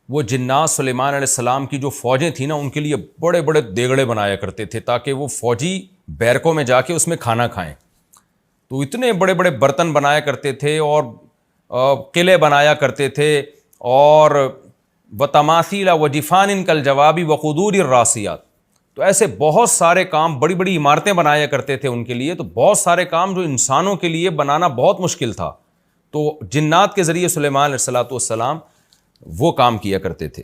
S1: وہ جنات سلیمان علیہ السلام کی جو فوجیں تھیں نا، ان کے لیے بڑے بڑے دیگڑے بنایا کرتے تھے تاکہ وہ فوجی بیرکوں میں جا کے اس میں کھانا کھائیں. تو اتنے بڑے بڑے برتن بنایا کرتے تھے اور قلعے بنایا کرتے تھے، اور وتماثیل وجفان کالجواب وقدور الراسیات. تو ایسے بہت سارے کام، بڑی بڑی عمارتیں بنایا کرتے تھے ان کے لیے. تو بہت سارے کام جو انسانوں کے لیے بنانا بہت مشکل تھا، تو جنات کے ذریعے سلیمان علیہ السلام وہ کام کیا کرتے تھے.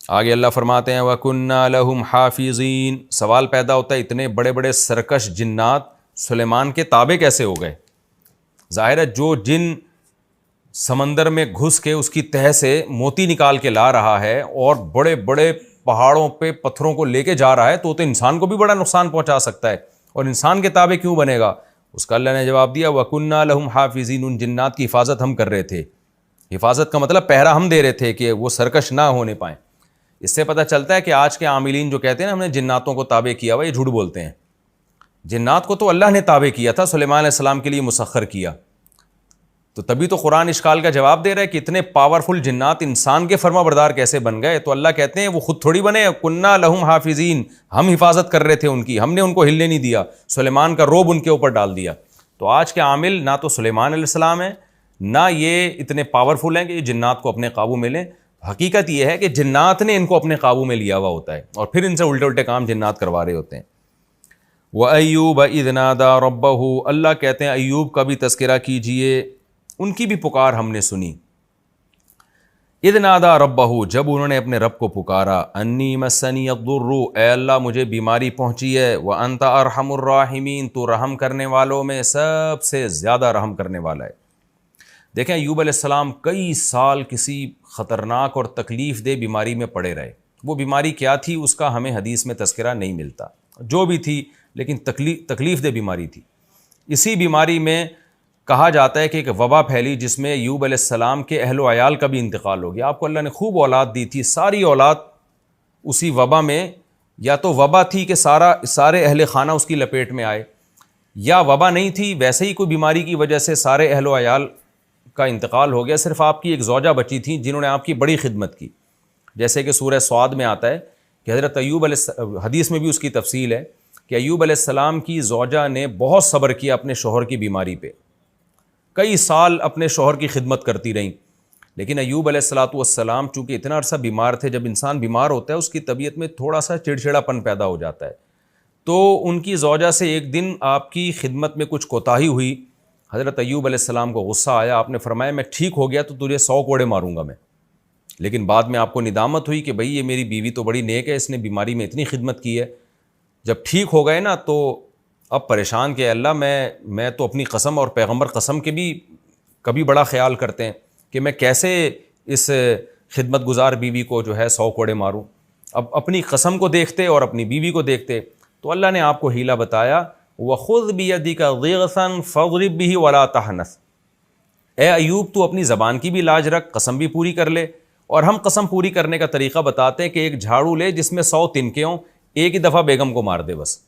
S1: آگے اللہ فرماتے ہیں وَكُنَّا لَهُمْ حَافِظِينَ. سوال پیدا ہوتا ہے اتنے بڑے بڑے سرکش جنات سلیمان کے تابع کیسے ہو گئے؟ ظاہر ہے جو جن سمندر میں گھس کے اس کی تہہ سے موتی نکال کے لا رہا ہے اور بڑے بڑے پہاڑوں پہ پتھروں کو لے کے جا رہا ہے، تو انسان کو بھی بڑا نقصان پہنچا سکتا ہے، اور انسان کے تابع کیوں بنے گا؟ اس کا اللہ نے جواب دیا وَكُنَّا لَهُمْ حَافِظِينَ. ان جنات کی حفاظت ہم کر رہے تھے. حفاظت کا مطلب پہرا ہم دے رہے تھے کہ وہ سرکش نہ ہونے پائیں. اس سے پتہ چلتا ہے کہ آج کے عاملین جو کہتے ہیں نا ہم نے جناتوں کو تابع کیا ہوا، یہ جھوٹ بولتے ہیں. جنات کو تو اللہ نے تابع کیا تھا، سلیمان علیہ السلام کے لیے مسخر کیا. تو تبھی تو قرآن اشکال کا جواب دے رہا ہے کہ اتنے پاورفل جنات انسان کے فرما بردار کیسے بن گئے. تو اللہ کہتے ہیں وہ خود تھوڑی بنے، کنّا لہم حافظین، ہم حفاظت کر رہے تھے ان کی، ہم نے ان کو ہلنے نہیں دیا، سلیمان کا روب ان کے اوپر ڈال دیا. تو آج کے عامل نہ تو سلیمان علیہ السلام ہیں نہ یہ اتنے پاورفل ہیں کہ یہ جنات کو اپنے قابو میں لیں. حقیقت یہ ہے کہ جنات نے ان کو اپنے قابو میں لیا ہوا ہوتا ہے اور پھر ان سے الٹے الٹے کام جنات کروا رہے ہوتے ہیں. وَأَيُّوبَ إِذْ نَادَىٰ رَبَّهُ. اللہ کہتے ہیں ایوب کا بھی تذکرہ کیجئے، ان کی بھی پکار ہم نے سنی. اذ نادیٰ ربہ، جب انہوں نے اپنے رب کو پکارا. انی مسنی الضر، اے اللہ مجھے بیماری پہنچی ہے. وانت ارحم الراحمین، تو رحم کرنے والوں میں سب سے زیادہ رحم کرنے والا ہے. دیکھیں ایوب علیہ السلام کئی سال کسی خطرناک اور تکلیف دہ بیماری میں پڑے رہے. وہ بیماری کیا تھی اس کا ہمیں حدیث میں تذکرہ نہیں ملتا، جو بھی تھی لیکن تکلیف دہ بیماری تھی. اسی بیماری میں کہا جاتا ہے کہ ایک وبا پھیلی جس میں ایوب علیہ السلام کے اہل و عیال کا بھی انتقال ہو گیا. آپ کو اللہ نے خوب اولاد دی تھی، ساری اولاد اسی وبا میں، یا تو وبا تھی کہ سارے اہل خانہ اس کی لپیٹ میں آئے، یا وبا نہیں تھی، ویسے ہی کوئی بیماری کی وجہ سے سارے اہل و عیال کا انتقال ہو گیا. صرف آپ کی ایک زوجہ بچی تھیں جنہوں نے آپ کی بڑی خدمت کی. جیسے کہ سورہ صاد میں آتا ہے کہ حضرت ایوب حدیث میں بھی اس کی تفصیل ہے کہ ایوب علیہ السلام کی زوجہ نے بہت صبر کیا اپنے شوہر کی بیماری پہ، کئی سال اپنے شوہر کی خدمت کرتی رہیں. لیکن ایوب علیہ السلام چونکہ اتنا عرصہ بیمار تھے، جب انسان بیمار ہوتا ہے اس کی طبیعت میں تھوڑا سا چڑچڑا پن پیدا ہو جاتا ہے. تو ان کی زوجہ سے ایک دن آپ کی خدمت میں کچھ کوتاہی ہوئی. حضرت ایوب علیہ السلام کو غصہ آیا، آپ نے فرمایا میں ٹھیک ہو گیا تو تجھے 100 کوڑے ماروں گا میں. لیکن بعد میں آپ کو ندامت ہوئی کہ بھئی یہ میری بیوی تو بڑی نیک ہے، اس نے بیماری میں اتنی خدمت کی ہے. جب ٹھیک ہو گئے نا تو اب پریشان کہ اللہ میں تو اپنی قسم اور پیغمبر قسم کے بھی کبھی بڑا خیال کرتے ہیں کہ میں کیسے اس خدمت گزار بیوی کو جو ہے 100 کوڑے ماروں. اب اپنی قسم کو دیکھتے اور اپنی بیوی کو دیکھتے تو اللہ نے آپ کو حیلہ بتایا. وَخُذْ بِيَدِكَ ضِغْثًا فَاضْرِب بِهِ وَلَا تَحْنَثْ. اے ایوب تو اپنی زبان کی بھی لاج رکھ, قسم بھی پوری کر لے. اور ہم قسم پوری کرنے کا طریقہ بتاتے ہیں کہ ایک جھاڑو لے جس میں 100 تنکے ہوں, ایک ہی دفعہ بیگم کو مار دے بس.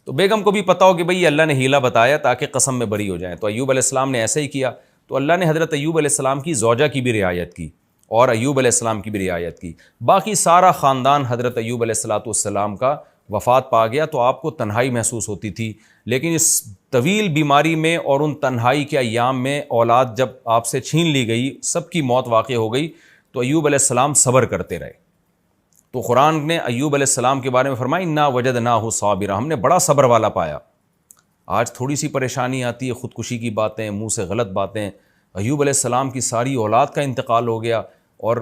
S1: تو بیگم کو بھی پتا ہو کہ بھئی اللہ نے حیلہ بتایا تاکہ قسم میں بری ہو جائیں. تو ایوب علیہ السلام نے ایسے ہی کیا. تو اللہ نے حضرت ایوب علیہ السلام کی زوجہ کی بھی رعایت کی اور ایوب علیہ السلام کی بھی رعایت کی. باقی سارا خاندان حضرت ایوب علیہ السلام کا وفات پا گیا. تو آپ کو تنہائی محسوس ہوتی تھی, لیکن اس طویل بیماری میں اور ان تنہائی کے ایام میں اولاد جب آپ سے چھین لی گئی, سب کی موت واقع ہو گئی, تو ایوب علیہ السلام صبر کرتے رہے. تو قرآن نے ایوب علیہ السلام کے بارے میں فرمایا انا وجدناہ صابرا, ہم نے بڑا صبر والا پایا. آج تھوڑی سی پریشانی آتی ہے, خودکشی کی باتیں, منہ سے غلط باتیں. ایوب علیہ السلام کی ساری اولاد کا انتقال ہو گیا اور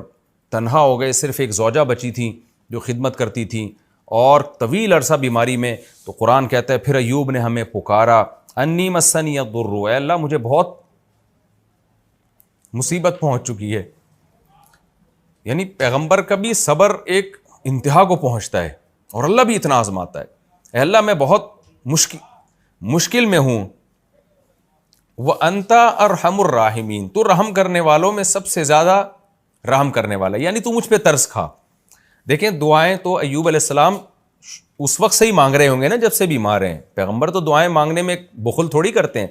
S1: تنہا ہو گئے, صرف ایک زوجہ بچی تھیں جو خدمت کرتی تھیں, اور طویل عرصہ بیماری میں. تو قرآن کہتا ہے پھر ایوب نے ہمیں پکارا, انی مسنی الضر, اے اللہ مجھے بہت مصیبت پہنچ چکی ہے. یعنی پیغمبر کا بھی صبر ایک انتہا کو پہنچتا ہے اور اللہ بھی اتنا آزماتا ہے. اے اللہ میں بہت مشکل میں ہوں. وَأَنْتَ أَرْحَمُ الرَّاحِمِينَ, تو رحم کرنے والوں میں سب سے زیادہ رحم کرنے والا, یعنی تو مجھ پہ ترس کھا. دیکھیں دعائیں تو ایوب علیہ السلام اس وقت سے ہی مانگ رہے ہوں گے نا جب سے بیمار ہیں. پیغمبر تو دعائیں مانگنے میں بخل تھوڑی کرتے ہیں,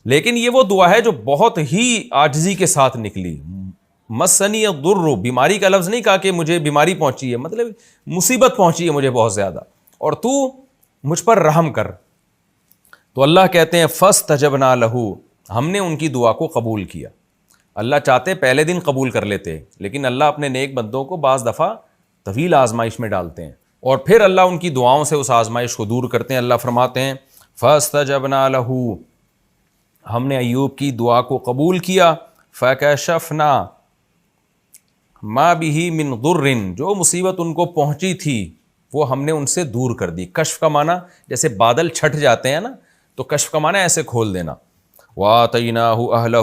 S1: لیکن یہ وہ دعا ہے جو بہت ہی عاجزی کے ساتھ نکلی. مسنی الضر, بیماری کا لفظ نہیں کہا کہ مجھے بیماری پہنچی ہے, مطلب مصیبت پہنچی ہے مجھے بہت زیادہ, اور تو مجھ پر رحم کر. تو اللہ کہتے ہیں فاستجبنا لہ, ہم نے ان کی دعا کو قبول کیا. اللہ چاہتے پہلے دن قبول کر لیتے, لیکن اللہ اپنے نیک بندوں کو بعض دفعہ طویل آزمائش میں ڈالتے ہیں اور پھر اللہ ان کی دعاؤں سے اس آزمائش کو دور کرتے ہیں. اللہ فرماتے ہیں فاستجبنا لہ, ہم نے ایوب کی دعا کو قبول کیا. فکشفنا ما بہ من ضر, جو مصیبت ان کو پہنچی تھی وہ ہم نے ان سے دور کر دی. کشف کا معنی جیسے بادل چھٹ جاتے ہیں نا, تو کشف کا معنی ایسے کھول دینا. وآتیناہ اہلہ,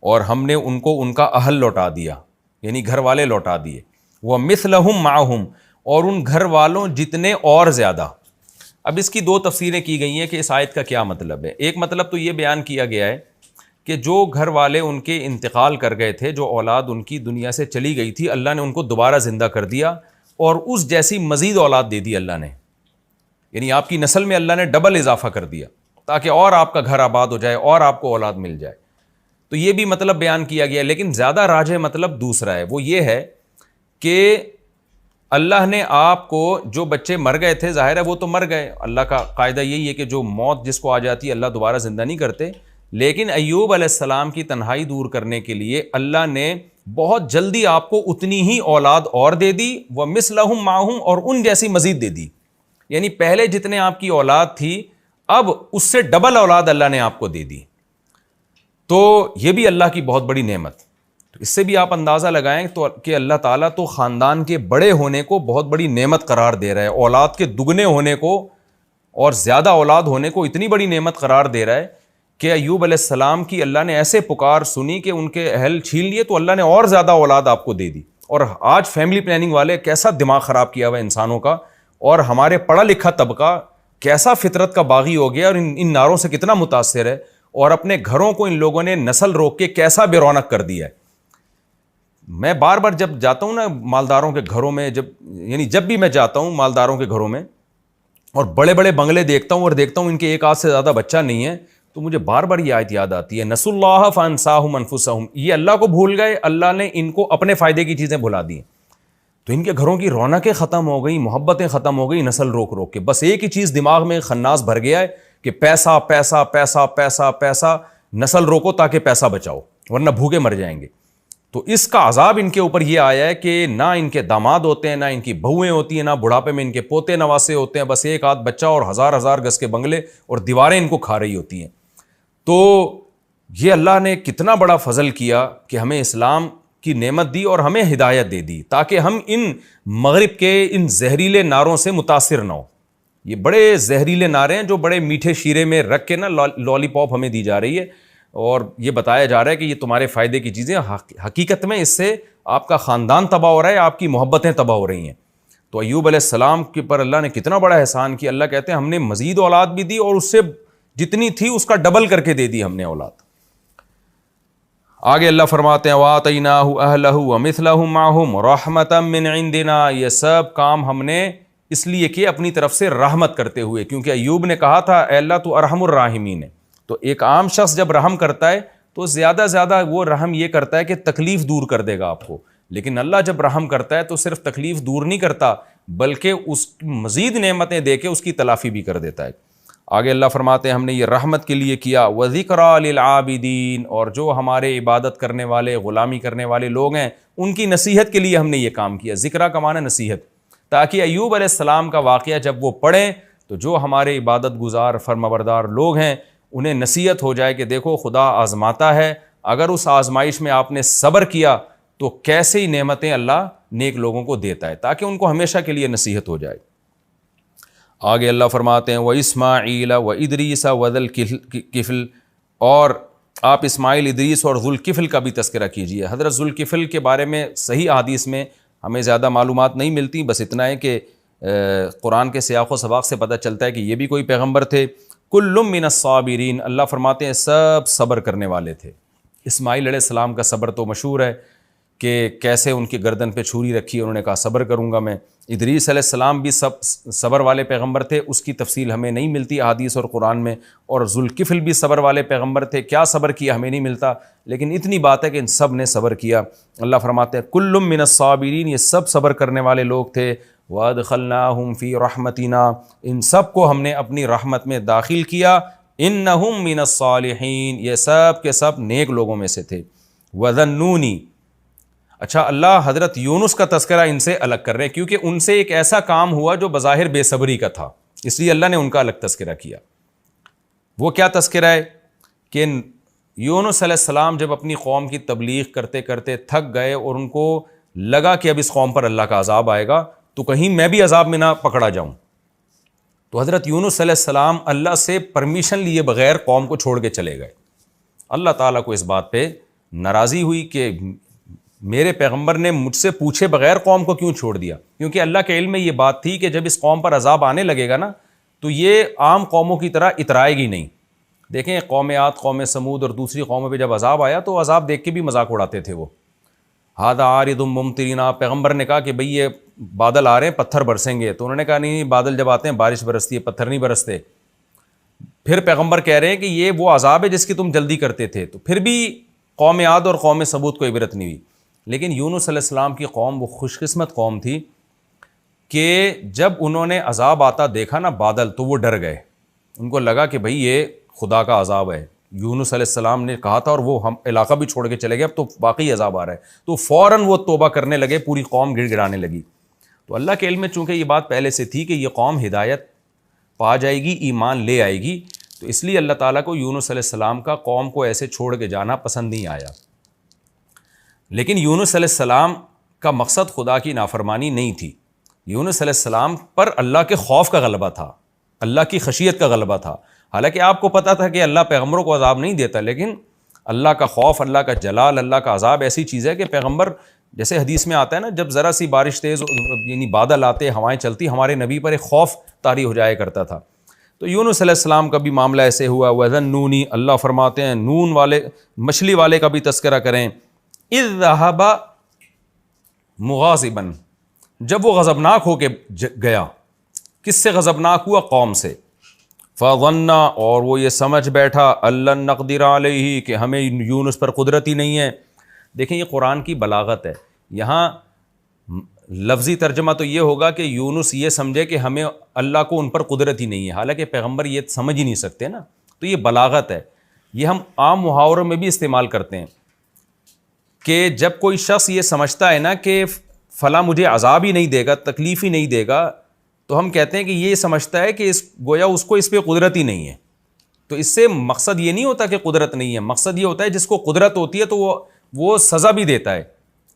S1: اور ہم نے ان کو ان کا اہل لوٹا دیا, یعنی گھر والے لوٹا دیے. ومثلہم معہم, اور ان گھر والوں جتنے اور زیادہ. اب اس کی 2 تفسیریں کی گئی ہیں کہ اس آیت کا کیا مطلب ہے. ایک مطلب تو یہ بیان کیا گیا ہے کہ جو گھر والے ان کے انتقال کر گئے تھے, جو اولاد ان کی دنیا سے چلی گئی تھی, اللہ نے ان کو دوبارہ زندہ کر دیا اور اس جیسی مزید اولاد دے دی اللہ نے. یعنی آپ کی نسل میں اللہ نے ڈبل اضافہ کر دیا تاکہ اور آپ کا گھر آباد ہو جائے اور آپ کو اولاد مل جائے. تو یہ بھی مطلب بیان کیا گیا, لیکن زیادہ راجح مطلب دوسرا ہے. وہ یہ ہے کہ اللہ نے آپ کو, جو بچے مر گئے تھے ظاہر ہے وہ تو مر گئے, اللہ کا قاعدہ یہی ہے کہ جو موت جس کو آ جاتی ہے اللہ دوبارہ زندہ نہیں کرتے, لیکن ایوب علیہ السلام کی تنہائی دور کرنے کے لیے اللہ نے بہت جلدی آپ کو اتنی ہی اولاد اور دے دی. ومثلہم معہم, اور ان جیسی مزید دے دی. یعنی پہلے جتنے آپ کی اولاد تھی اب اس سے ڈبل اولاد اللہ نے آپ کو دے دی. تو یہ بھی اللہ کی بہت بڑی نعمت. تو اس سے بھی آپ اندازہ لگائیں تو کہ اللہ تعالیٰ تو خاندان کے بڑے ہونے کو بہت بڑی نعمت قرار دے رہا ہے, اولاد کے دگنے ہونے کو اور زیادہ اولاد ہونے کو اتنی بڑی نعمت قرار دے رہا ہے کہ ایوب علیہ السلام کی اللہ نے ایسے پکار سنی کہ ان کے اہل چھین لیے تو اللہ نے اور زیادہ اولاد آپ کو دے دی. اور آج فیملی پلاننگ والے کیسا دماغ خراب کیا ہوا انسانوں کا, اور ہمارے پڑھا لکھا طبقہ کیسا فطرت کا باغی ہو گیا اور ان نعروں سے کتنا متاثر ہے, اور اپنے گھروں کو ان لوگوں نے نسل روک کے کیسا بے رونق کر دیا ہے. میں بار بار جب جاتا ہوں نا مالداروں کے گھروں میں, جب بھی میں جاتا ہوں مالداروں کے گھروں میں اور بڑے بڑے بنگلے دیکھتا ہوں اور دیکھتا ہوں ان کے ایک آدھ سے زیادہ بچہ نہیں ہے, تو مجھے بار بار یہ آیت یاد آتی ہے, نسوا اللہ فانساہم انفسہم, یہ اللہ کو بھول گئے, اللہ نے ان کو اپنے فائدے کی چیزیں بھلا دی. تو ان کے گھروں کی رونقیں ختم ہو گئی, محبتیں ختم ہو گئی, نسل روک روک کے. بس ایک ہی چیز دماغ میں خناس بھر گیا ہے کہ پیسہ پیسہ پیسہ پیسہ پیسہ, نسل روکو تاکہ پیسہ بچاؤ ورنہ بھوکے مر جائیں گے. تو اس کا عذاب ان کے اوپر یہ آیا ہے کہ نہ ان کے داماد ہوتے ہیں, نہ ان کی بہویں ہوتی ہیں, نہ بڑھاپے میں ان کے پوتے نواسے ہوتے ہیں, بس ایک آدھ بچہ اور ہزار ہزار گز کے بنگلے اور دیواریں ان کو کھا رہی ہوتی ہیں. تو یہ اللہ نے کتنا بڑا فضل کیا کہ ہمیں اسلام کی نعمت دی اور ہمیں ہدایت دے دی تاکہ ہم ان مغرب کے ان زہریلے نعروں سے متاثر نہ ہو. یہ بڑے زہریلے نعرے ہیں جو بڑے میٹھے شیرے میں رکھ کے نا لالی پاپ ہمیں دی جا رہی ہے، اور یہ بتایا جا رہا ہے کہ یہ تمہارے فائدے کی چیزیں، حقیقت میں اس سے آپ کا خاندان تباہ ہو رہا ہے، آپ کی محبتیں تباہ ہو رہی ہیں۔ تو ایوب علیہ السلام کے پر اللہ نے کتنا بڑا احسان کیا، اللہ کہتے ہیں ہم نے مزید اولاد بھی دی اور اس سے جتنی تھی اس کا ڈبل کر کے دے دی ہم نے اولاد۔ آگے اللہ فرماتے ہیں وَآتَيْنَاهُ أَهْلَهُ وَمِثْلَهُمْ مَعَهُمْ رَحْمَةً مِّنْ عِنْدِنَا، یہ سب کام ہم نے اس لیے کہ اپنی طرف سے رحمت کرتے ہوئے، کیونکہ ایوب نے کہا تھا اے اللہ تو ارحم الراحمین ہے، تو ایک عام شخص جب رحم کرتا ہے تو زیادہ وہ رحم یہ کرتا ہے کہ تکلیف دور کر دے گا آپ کو، لیکن اللہ جب رحم کرتا ہے تو صرف تکلیف دور نہیں کرتا بلکہ اس مزید نعمتیں دے کے اس کی تلافی بھی کر دیتا ہے۔ آگے اللہ فرماتے ہیں ہم نے یہ رحمت کے لیے کیا، وَذِكْرَىٰ لِلْعَابِدِينَ، اور جو ہمارے عبادت کرنے والے غلامی کرنے والے لوگ ہیں ان کی نصیحت کے لیے ہم نے یہ کام کیا۔ ذکرہ کا معنی نصیحت، تاکہ ایوب علیہ السلام کا واقعہ جب وہ پڑھیں تو جو ہمارے عبادت گزار فرمانبردار لوگ ہیں انہیں نصیحت ہو جائے کہ دیکھو خدا آزماتا ہے، اگر اس آزمائش میں آپ نے صبر کیا تو کیسے ہی نعمتیں اللہ نیک لوگوں کو دیتا ہے، تاکہ ان کو ہمیشہ کے لیے نصیحت ہو جائے۔ آگے اللہ فرماتے ہیں وَإِسْمَاعِيلَ وَإِدْرِيسَ وَذَا الْكِفْلِ، اور آپ اسماعیل، ادریس اور ذو الکفل کا بھی تذکرہ کیجیے۔ حضرت ذو الکفل کے بارے میں صحیح احادیث میں ہمیں زیادہ معلومات نہیں ملتی، بس اتنا ہے کہ قرآن کے سیاق و سباق سے پتہ چلتا ہے کہ یہ بھی کوئی پیغمبر تھے۔ کل من الصابرین، اللہ فرماتے ہیں سب صبر کرنے والے تھے۔ اسماعیل علیہ السلام کا صبر تو مشہور ہے کہ کیسے ان کی گردن پہ چھری رکھی، انہوں نے کہا صبر کروں گا میں۔ ادریس علیہ السلام بھی صبر والے پیغمبر تھے، اس کی تفصیل ہمیں نہیں ملتی احادیث اور قرآن میں، اور ذوالکفل بھی صبر والے پیغمبر تھے، کیا صبر کیا ہمیں نہیں ملتا، لیکن اتنی بات ہے کہ ان سب نے صبر کیا۔ اللہ فرماتے ہیں کل من الصابرین، یہ سب صبر کرنے والے لوگ تھے۔ وَأَدْخَلْنَاهُمْ فِي رَحْمَتِنَا، ان سب کو ہم نے اپنی رحمت میں داخل کیا۔ إِنَّهُمْ مِنَ الصَّالِحِينَ، یہ سب کے سب نیک لوگوں میں سے تھے۔ وَذَنُّونِ، اچھا اللہ حضرت یونس کا تذکرہ ان سے الگ کر رہے ہیں، کیونکہ ان سے ایک ایسا کام ہوا جو بظاہر بے صبری کا تھا، اس لیے اللہ نے ان کا الگ تذکرہ کیا۔ وہ کیا تذکرہ ہے کہ یونس علیہ السلام جب اپنی قوم کی تبلیغ کرتے کرتے تھک گئے اور ان کو لگا کہ اب اس قوم پر اللہ کا عذاب آئے گا تو کہیں میں بھی عذاب میں نہ پکڑا جاؤں، تو حضرت یونس علیہ السلام اللہ سے پرمیشن لیے بغیر قوم کو چھوڑ کے چلے گئے۔ اللہ تعالیٰ کو اس بات پہ ناراضی ہوئی کہ میرے پیغمبر نے مجھ سے پوچھے بغیر قوم کو کیوں چھوڑ دیا، کیونکہ اللہ کے علم میں یہ بات تھی کہ جب اس قوم پر عذاب آنے لگے گا نا تو یہ عام قوموں کی طرح اترائے گی نہیں۔ دیکھیں قوم عاد، قوم سمود اور دوسری قوموں پہ جب عذاب آیا تو عذاب دیکھ کے بھی مذاق اڑاتے تھے وہ۔ ہادہ عارض ممطرنا، پیغمبر نے کہا کہ بھئی یہ بادل آ رہے ہیں پتھر برسیں گے، تو انہوں نے کہا نہیں بادل جب آتے ہیں بارش برستی ہے، پتھر نہیں برستے۔ پھر پیغمبر کہہ رہے ہیں کہ یہ وہ عذاب ہے جس کی تم جلدی کرتے تھے، تو پھر بھی قوم عاد اور قوم سمود کو عبرت نہیں ہوئی۔ لیکن یونس علیہ السلام کی قوم وہ خوش قسمت قوم تھی کہ جب انہوں نے عذاب آتا دیکھا نا بادل تو وہ ڈر گئے، ان کو لگا کہ بھئی یہ خدا کا عذاب ہے، یونس علیہ السلام نے کہا تھا اور وہ ہم علاقہ بھی چھوڑ کے چلے گئے، اب تو واقعی عذاب آ رہا ہے، تو فوراً وہ توبہ کرنے لگے، پوری قوم گڑ گڑانے لگی۔ تو اللہ کے علم میں چونکہ یہ بات پہلے سے تھی کہ یہ قوم ہدایت پا جائے گی، ایمان لے آئے گی، تو اس لیے اللہ تعالیٰ کو یونس علیہ السلام کا قوم کو ایسے چھوڑ کے جانا پسند نہیں آیا۔ لیکن یونس علیہ السلام کا مقصد خدا کی نافرمانی نہیں تھی، یونس علیہ السلام پر اللہ کے خوف کا غلبہ تھا، اللہ کی خشیت کا غلبہ تھا۔ حالانکہ آپ کو پتہ تھا کہ اللہ پیغمبروں کو عذاب نہیں دیتا، لیکن اللہ کا خوف، اللہ کا جلال، اللہ کا عذاب ایسی چیز ہے کہ پیغمبر، جیسے حدیث میں آتا ہے نا جب ذرا سی بارش تیز یعنی بادل آتے، ہوائیں چلتی، ہمارے نبی پر ایک خوف طاری ہو جایا کرتا تھا۔ تو یونس علیہ السلام کا بھی معاملہ ایسے ہوا۔ وَذَنُّونِ، اللہ فرماتے ہیں نون والے مچھلی والے کا بھی تذکرہ کریں۔ اِذ ذَهَبَ مُغَاضِبًا، جب وہ غضبناک ہو کے گیا، کس سے غضبناک ہوا؟ قوم سے۔ فَظَنَّ، اور وہ یہ سمجھ بیٹھا، أَلَّن نَّقْدِرَ عَلَيْهِ، کہ ہمیں یونس پر قدرت ہی نہیں ہے۔ دیکھیں یہ قرآن کی بلاغت ہے، یہاں لفظی ترجمہ تو یہ ہوگا کہ یونس یہ سمجھے کہ ہمیں اللہ کو ان پر قدرت ہی نہیں ہے، حالانکہ پیغمبر یہ سمجھ ہی نہیں سکتے نا، تو یہ بلاغت ہے، یہ ہم عام محاوروں میں بھی استعمال کرتے ہیں کہ جب کوئی شخص یہ سمجھتا ہے نا کہ فلاں مجھے عذاب ہی نہیں دے گا، تکلیف ہی نہیں دے گا، تو ہم کہتے ہیں کہ یہ سمجھتا ہے کہ گویا اس کو اس پہ قدرت ہی نہیں ہے۔ تو اس سے مقصد یہ نہیں ہوتا کہ قدرت نہیں ہے، مقصد یہ ہوتا ہے جس کو قدرت ہوتی ہے تو وہ سزا بھی دیتا ہے،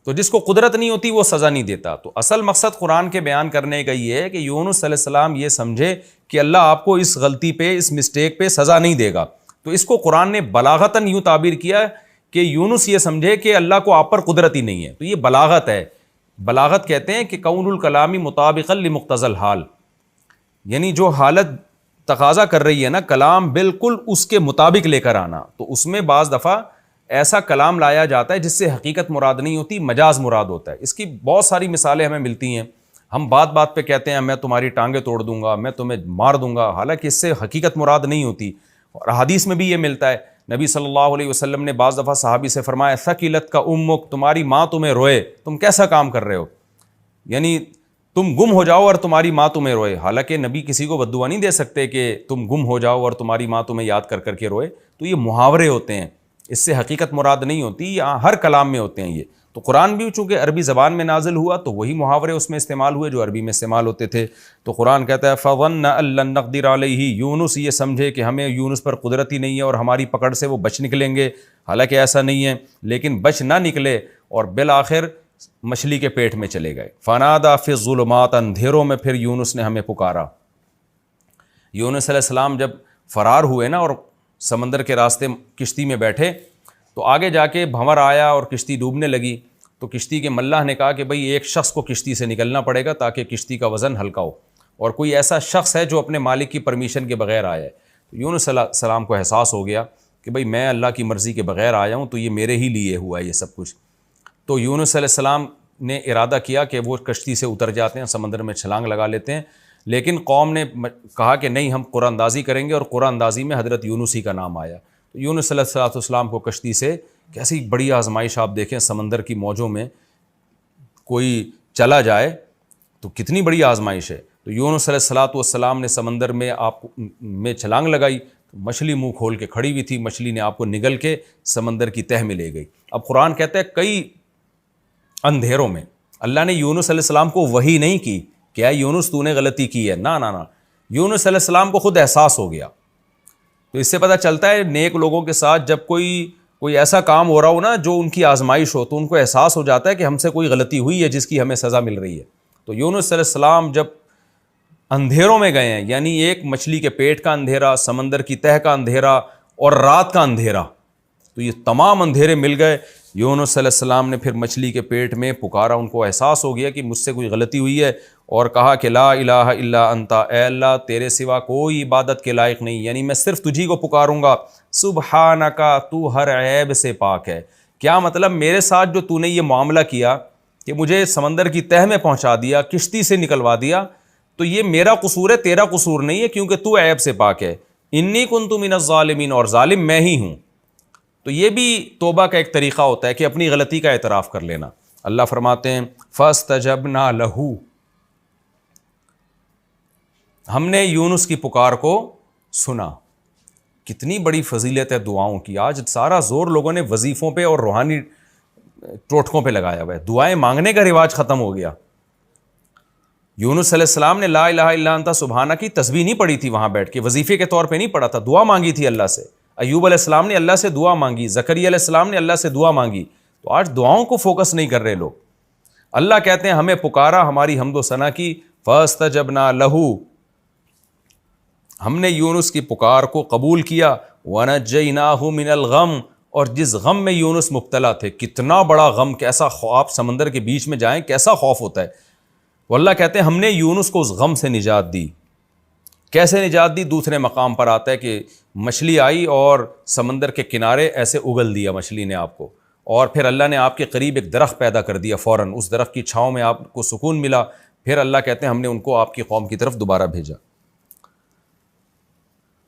S1: تو جس کو قدرت نہیں ہوتی وہ سزا نہیں دیتا. تو اصل مقصد قرآن کے بیان کرنے کا یہ ہے کہ یونس علیہ السلام یہ سمجھے کہ اللہ آپ کو اس غلطی پہ، اس مسٹیک پہ سزا نہیں دے گا. تو اس کو قرآن نے بلاغتاً یوں تعبیر کیا کہ یونس یہ سمجھے کہ اللہ کو آپ پر قدرت ہی نہیں ہے. تو یہ بلاغت ہے. بلاغت کہتے ہیں کہ کون الکلامی مطابقا لمقتضی الحال، یعنی جو حالت تقاضا کر رہی ہے نا، کلام بالکل اس کے مطابق لے کر آنا. تو اس میں بعض دفعہ ایسا کلام لایا جاتا ہے جس سے حقیقت مراد نہیں ہوتی، مجاز مراد ہوتا ہے. اس کی بہت ساری مثالیں ہمیں ملتی ہیں. ہم بات بات پہ کہتے ہیں میں تمہاری ٹانگیں توڑ دوں گا، میں تمہیں مار دوں گا، حالانکہ اس سے حقیقت مراد نہیں ہوتی. اور حدیث میں بھی یہ ملتا ہے. نبی صلی اللہ علیہ وسلم نے بعض دفعہ صحابی سے فرمایا ثقلت کا امک، تمہاری ماں تمہیں روئے، تم کیسا کام کر رہے ہو، یعنی تم گم ہو جاؤ اور تمہاری ماں تمہیں روئے. حالانکہ نبی کسی کو بد دعا نہیں دے سکتے کہ تم گم ہو جاؤ اور تمہاری ماں تمہیں یاد کر کر کے روئے. تو یہ محاورے ہوتے ہیں، اس سے حقیقت مراد نہیں ہوتی. ہر کلام میں ہوتے ہیں یہ. تو قرآن بھی چونکہ عربی زبان میں نازل ہوا تو وہی محاورے اس میں استعمال ہوئے جو عربی میں استعمال ہوتے تھے. تو قرآن کہتا ہے فَظَنَّ أَن لَّن نَّقْدِرَ عَلَيْهِ، یونس یہ سمجھے کہ ہمیں یونس پر قدرت ہی نہیں ہے اور ہماری پکڑ سے وہ بچ نکلیں گے. حالانکہ ایسا نہیں ہے، لیکن بچ نہ نکلے اور بالآخر مچھلی کے پیٹ میں چلے گئے. فَنَادَىٰ فِي الظُّلُمَاتِ، اندھیروں میں پھر یونس نے ہمیں پکارا. یونس علیہ السلام جب فرار ہوئے نا اور سمندر کے راستے کشتی میں بیٹھے تو آگے جا کے بھنور آیا اور کشتی ڈوبنے لگی. تو کشتی کے ملاح نے کہا کہ بھئی ایک شخص کو کشتی سے نکلنا پڑے گا تاکہ کشتی کا وزن ہلکا ہو، اور کوئی ایسا شخص ہے جو اپنے مالک کی پرمیشن کے بغیر آیا ہے. تو یونس علیہ السلام کو احساس ہو گیا کہ بھئی میں اللہ کی مرضی کے بغیر آیا ہوں تو یہ میرے ہی لیے ہوا ہے یہ سب کچھ. تو یونس علیہ السلام نے ارادہ کیا کہ وہ کشتی سے اتر جاتے ہیں، سمندر میں چھلانگ لگا لیتے ہیں. لیکن قوم نے کہا کہ نہیں، ہم قرآن اندازی کریں گے، اور قرآن اندازی میں حضرت یونس ہی کا نام آیا. تو یونس علیہ السلام کو کشتی سے کیسی بڑی آزمائش، آپ دیکھیں سمندر کی موجوں میں کوئی چلا جائے تو کتنی بڑی آزمائش ہے. تو یونس علیہ السلام نے سمندر میں چھلانگ لگائی، مچھلی منہ کھول کے کھڑی ہوئی تھی، مچھلی نے آپ کو نگل کے سمندر کی تہہ میں لے گئی. اب قرآن کہتا ہے کئی اندھیروں میں اللہ نے یونس علیہ السلام کو وحی نہیں کی کہ اے یونس تو نے غلطی کی ہے، نہ. یونس علیہ السلام کو خود احساس ہو گیا. تو اس سے پتہ چلتا ہے نیک لوگوں کے ساتھ جب کوئی ایسا کام ہو رہا ہو نا جو ان کی آزمائش ہو تو ان کو احساس ہو جاتا ہے کہ ہم سے کوئی غلطی ہوئی ہے جس کی ہمیں سزا مل رہی ہے. تو یونس علیہ السلام جب اندھیروں میں گئے ہیں، یعنی ایک مچھلی کے پیٹ کا اندھیرا، سمندر کی تہہ کا اندھیرا اور رات کا اندھیرا، تو یہ تمام اندھیرے مل گئے. یونس علیہ السلام نے پھر مچھلی کے پیٹ میں پکارا، ان کو احساس ہو گیا کہ مجھ سے کوئی غلطی ہوئی ہے، اور کہا کہ لا الہ الا انت، اے اللہ تیرے سوا کوئی عبادت کے لائق نہیں، یعنی میں صرف تجھی کو پکاروں گا. سبحانک، تو ہر عیب سے پاک ہے. کیا مطلب؟ میرے ساتھ جو تو نے یہ معاملہ کیا کہ مجھے سمندر کی تہہ میں پہنچا دیا، کشتی سے نکلوا دیا، تو یہ میرا قصور ہے، تیرا قصور نہیں ہے، کیونکہ تو عیب سے پاک ہے. انی کنت من الظالمین، اور ظالم میں ہی ہوں. تو یہ بھی توبہ کا ایک طریقہ ہوتا ہے کہ اپنی غلطی کا اعتراف کر لینا. اللہ فرماتے ہیں فاستجبنا لہ، ہم نے یونس کی پکار کو سنا. کتنی بڑی فضیلت ہے دعاؤں کی. آج سارا زور لوگوں نے وظیفوں پہ اور روحانی ٹوٹکوں پہ لگایا ہوا ہے، دعائیں مانگنے کا رواج ختم ہو گیا. یونس علیہ السلام نے لا الہ الا انت سبحانہ کی تسبیح نہیں پڑھی تھی وہاں بیٹھ کے، وظیفے کے طور پہ نہیں پڑھا تھا، دعا مانگی تھی اللہ سے. ایوب علیہ السلام نے اللہ سے دعا مانگی، زکریا علیہ السلام نے اللہ سے دعا مانگی. تو آج دعاؤں کو فوکس نہیں کر رہے لوگ. اللہ کہتے ہیں ہمیں پکارا، ہماری حمد و ثنا کی، فاستجبنا لہ، ہم نے یونس کی پکار کو قبول کیا. ونجیناہ من الغم، اور جس غم میں یونس مبتلا تھے، کتنا بڑا غم، کیسا خوف، سمندر کے بیچ میں جائیں کیسا خوف ہوتا ہے. وہ اللہ کہتے ہیں ہم نے یونس کو اس غم سے نجات دی. کیسے نجات دی؟ دوسرے مقام پر آتا ہے کہ مچھلی آئی اور سمندر کے کنارے ایسے اگل دیا مچھلی نے آپ کو، اور پھر اللہ نے آپ کے قریب ایک درخت پیدا کر دیا فوراً، اس درخت کی چھاؤں میں آپ کو سکون ملا. پھر اللہ کہتے ہیں ہم نے ان کو آپ کی قوم کی طرف دوبارہ بھیجا.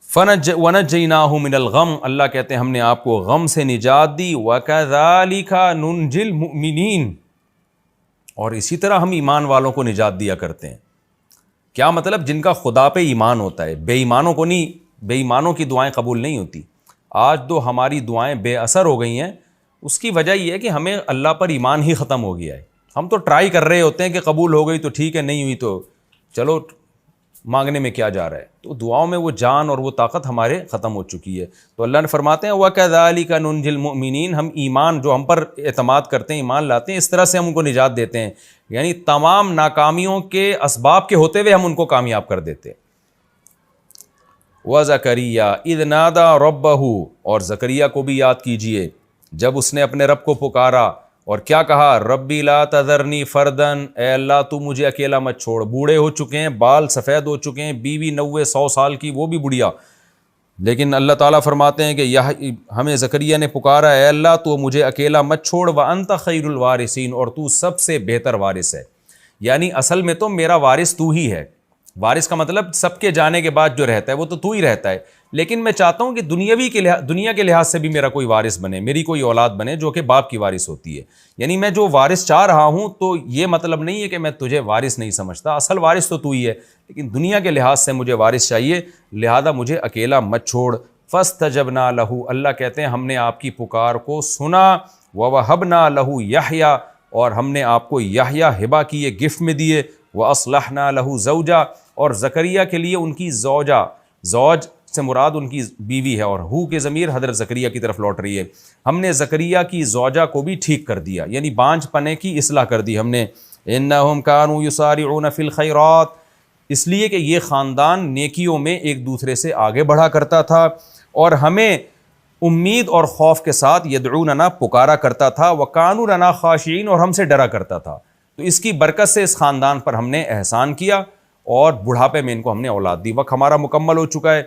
S1: وَنَجَّيْنَاهُ مِنَ الْغَمِّ، اللہ کہتے ہیں ہم نے آپ کو غم سے نجات دی. وَكَذَلِكَ نُنْجِي الْمُؤْمِنِينَ، اور اسی طرح ہم ایمان والوں کو نجات دیا کرتے ہیں. کیا مطلب؟ جن کا خدا پہ ایمان ہوتا ہے. بے ایمانوں کو نہیں، بے ایمانوں کی دعائیں قبول نہیں ہوتی. آج تو ہماری دعائیں بے اثر ہو گئی ہیں، اس کی وجہ یہ ہے کہ ہمیں اللہ پر ایمان ہی ختم ہو گیا ہے. ہم تو ٹرائی کر رہے ہوتے ہیں کہ قبول ہو گئی تو ٹھیک ہے، نہیں ہوئی تو چلو مانگنے میں کیا جا رہا ہے؟ تو دعاؤں میں وہ جان اور وہ طاقت ہمارے ختم ہو چکی ہے۔ تو اللہ نے فرماتے ہیں وَكَذَلِكَ نُنْجِي الْمُؤْمِنِينَ، ہم ایمان جو ہم پر اعتماد کرتے ہیں، ایمان لاتے ہیں، اس طرح سے ہم ان کو نجات دیتے ہیں، یعنی تمام ناکامیوں کے اسباب کے ہوتے ہوئے ہم ان کو کامیاب کر دیتے ہیں۔ وَزَكَرِيَّا إِذْ نَادَى رَبَّهُ، اور زکریا کو بھی یاد کیجئے جب اس نے اپنے رب کو پکارا اور کیا کہا، ربی لا تذرنی فردن، اے اللہ تو مجھے اکیلا مت چھوڑ۔ بوڑھے ہو چکے ہیں، بال سفید ہو چکے ہیں، بیوی 90-100 سال کی، وہ بھی بڑھیا، لیکن اللہ تعالیٰ فرماتے ہیں کہ ہمیں زکریا نے پکارا، اے اللہ تو مجھے اکیلا مت چھوڑ، وانت خیر الوارثین، اور تو سب سے بہتر وارث ہے، یعنی اصل میں تو میرا وارث تو ہی ہے۔ وارث کا مطلب سب کے جانے کے بعد جو رہتا ہے وہ تو ہی رہتا ہے، لیکن میں چاہتا ہوں کہ دنیا کے لحاظ سے بھی میرا کوئی وارث بنے، میری کوئی اولاد بنے جو کہ باپ کی وارث ہوتی ہے۔ یعنی میں جو وارث چاہ رہا ہوں تو یہ مطلب نہیں ہے کہ میں تجھے وارث نہیں سمجھتا، اصل وارث تو ہی ہے، لیکن دنیا کے لحاظ سے مجھے وارث چاہیے، لہذا مجھے اکیلا مت چھوڑ۔ فاستجبنا لہ، اللہ کہتے ہیں ہم نے آپ کی پکار کو سنا، ووہبنا لہ یحییٰ، اور ہم نے آپ کو یحییٰ ہبہ کیے، گفٹ میں دیے، واصلحنا لہ زوجہ، اور زکریا کے لیے ان کی زوجہ، زوج سے مراد ان کی بیوی ہے، اور ہو کے ضمیر حضرت زکریا کی طرف لوٹ رہی ہے، ہم نے زکریا کی زوجہ کو بھی ٹھیک کر دیا، یعنی بانجھ پنے کی اصلاح کر دی ہم نے۔ انہم کانوا یسارعون فی الخیرات، اس لیے کہ یہ خاندان نیکیوں میں ایک دوسرے سے آگے بڑھا کرتا تھا اور ہمیں امید اور خوف کے ساتھ یدعوننا پکارا کرتا تھا، وکانوا لنا خاشعین، اور ہم سے ڈرا کرتا تھا۔ تو اس کی برکت سے اس خاندان پر ہم نے احسان کیا اور بڑھاپے میں ان کو ہم نے اولاد دی۔ وقت ہمارا مکمل ہو چکا ہے۔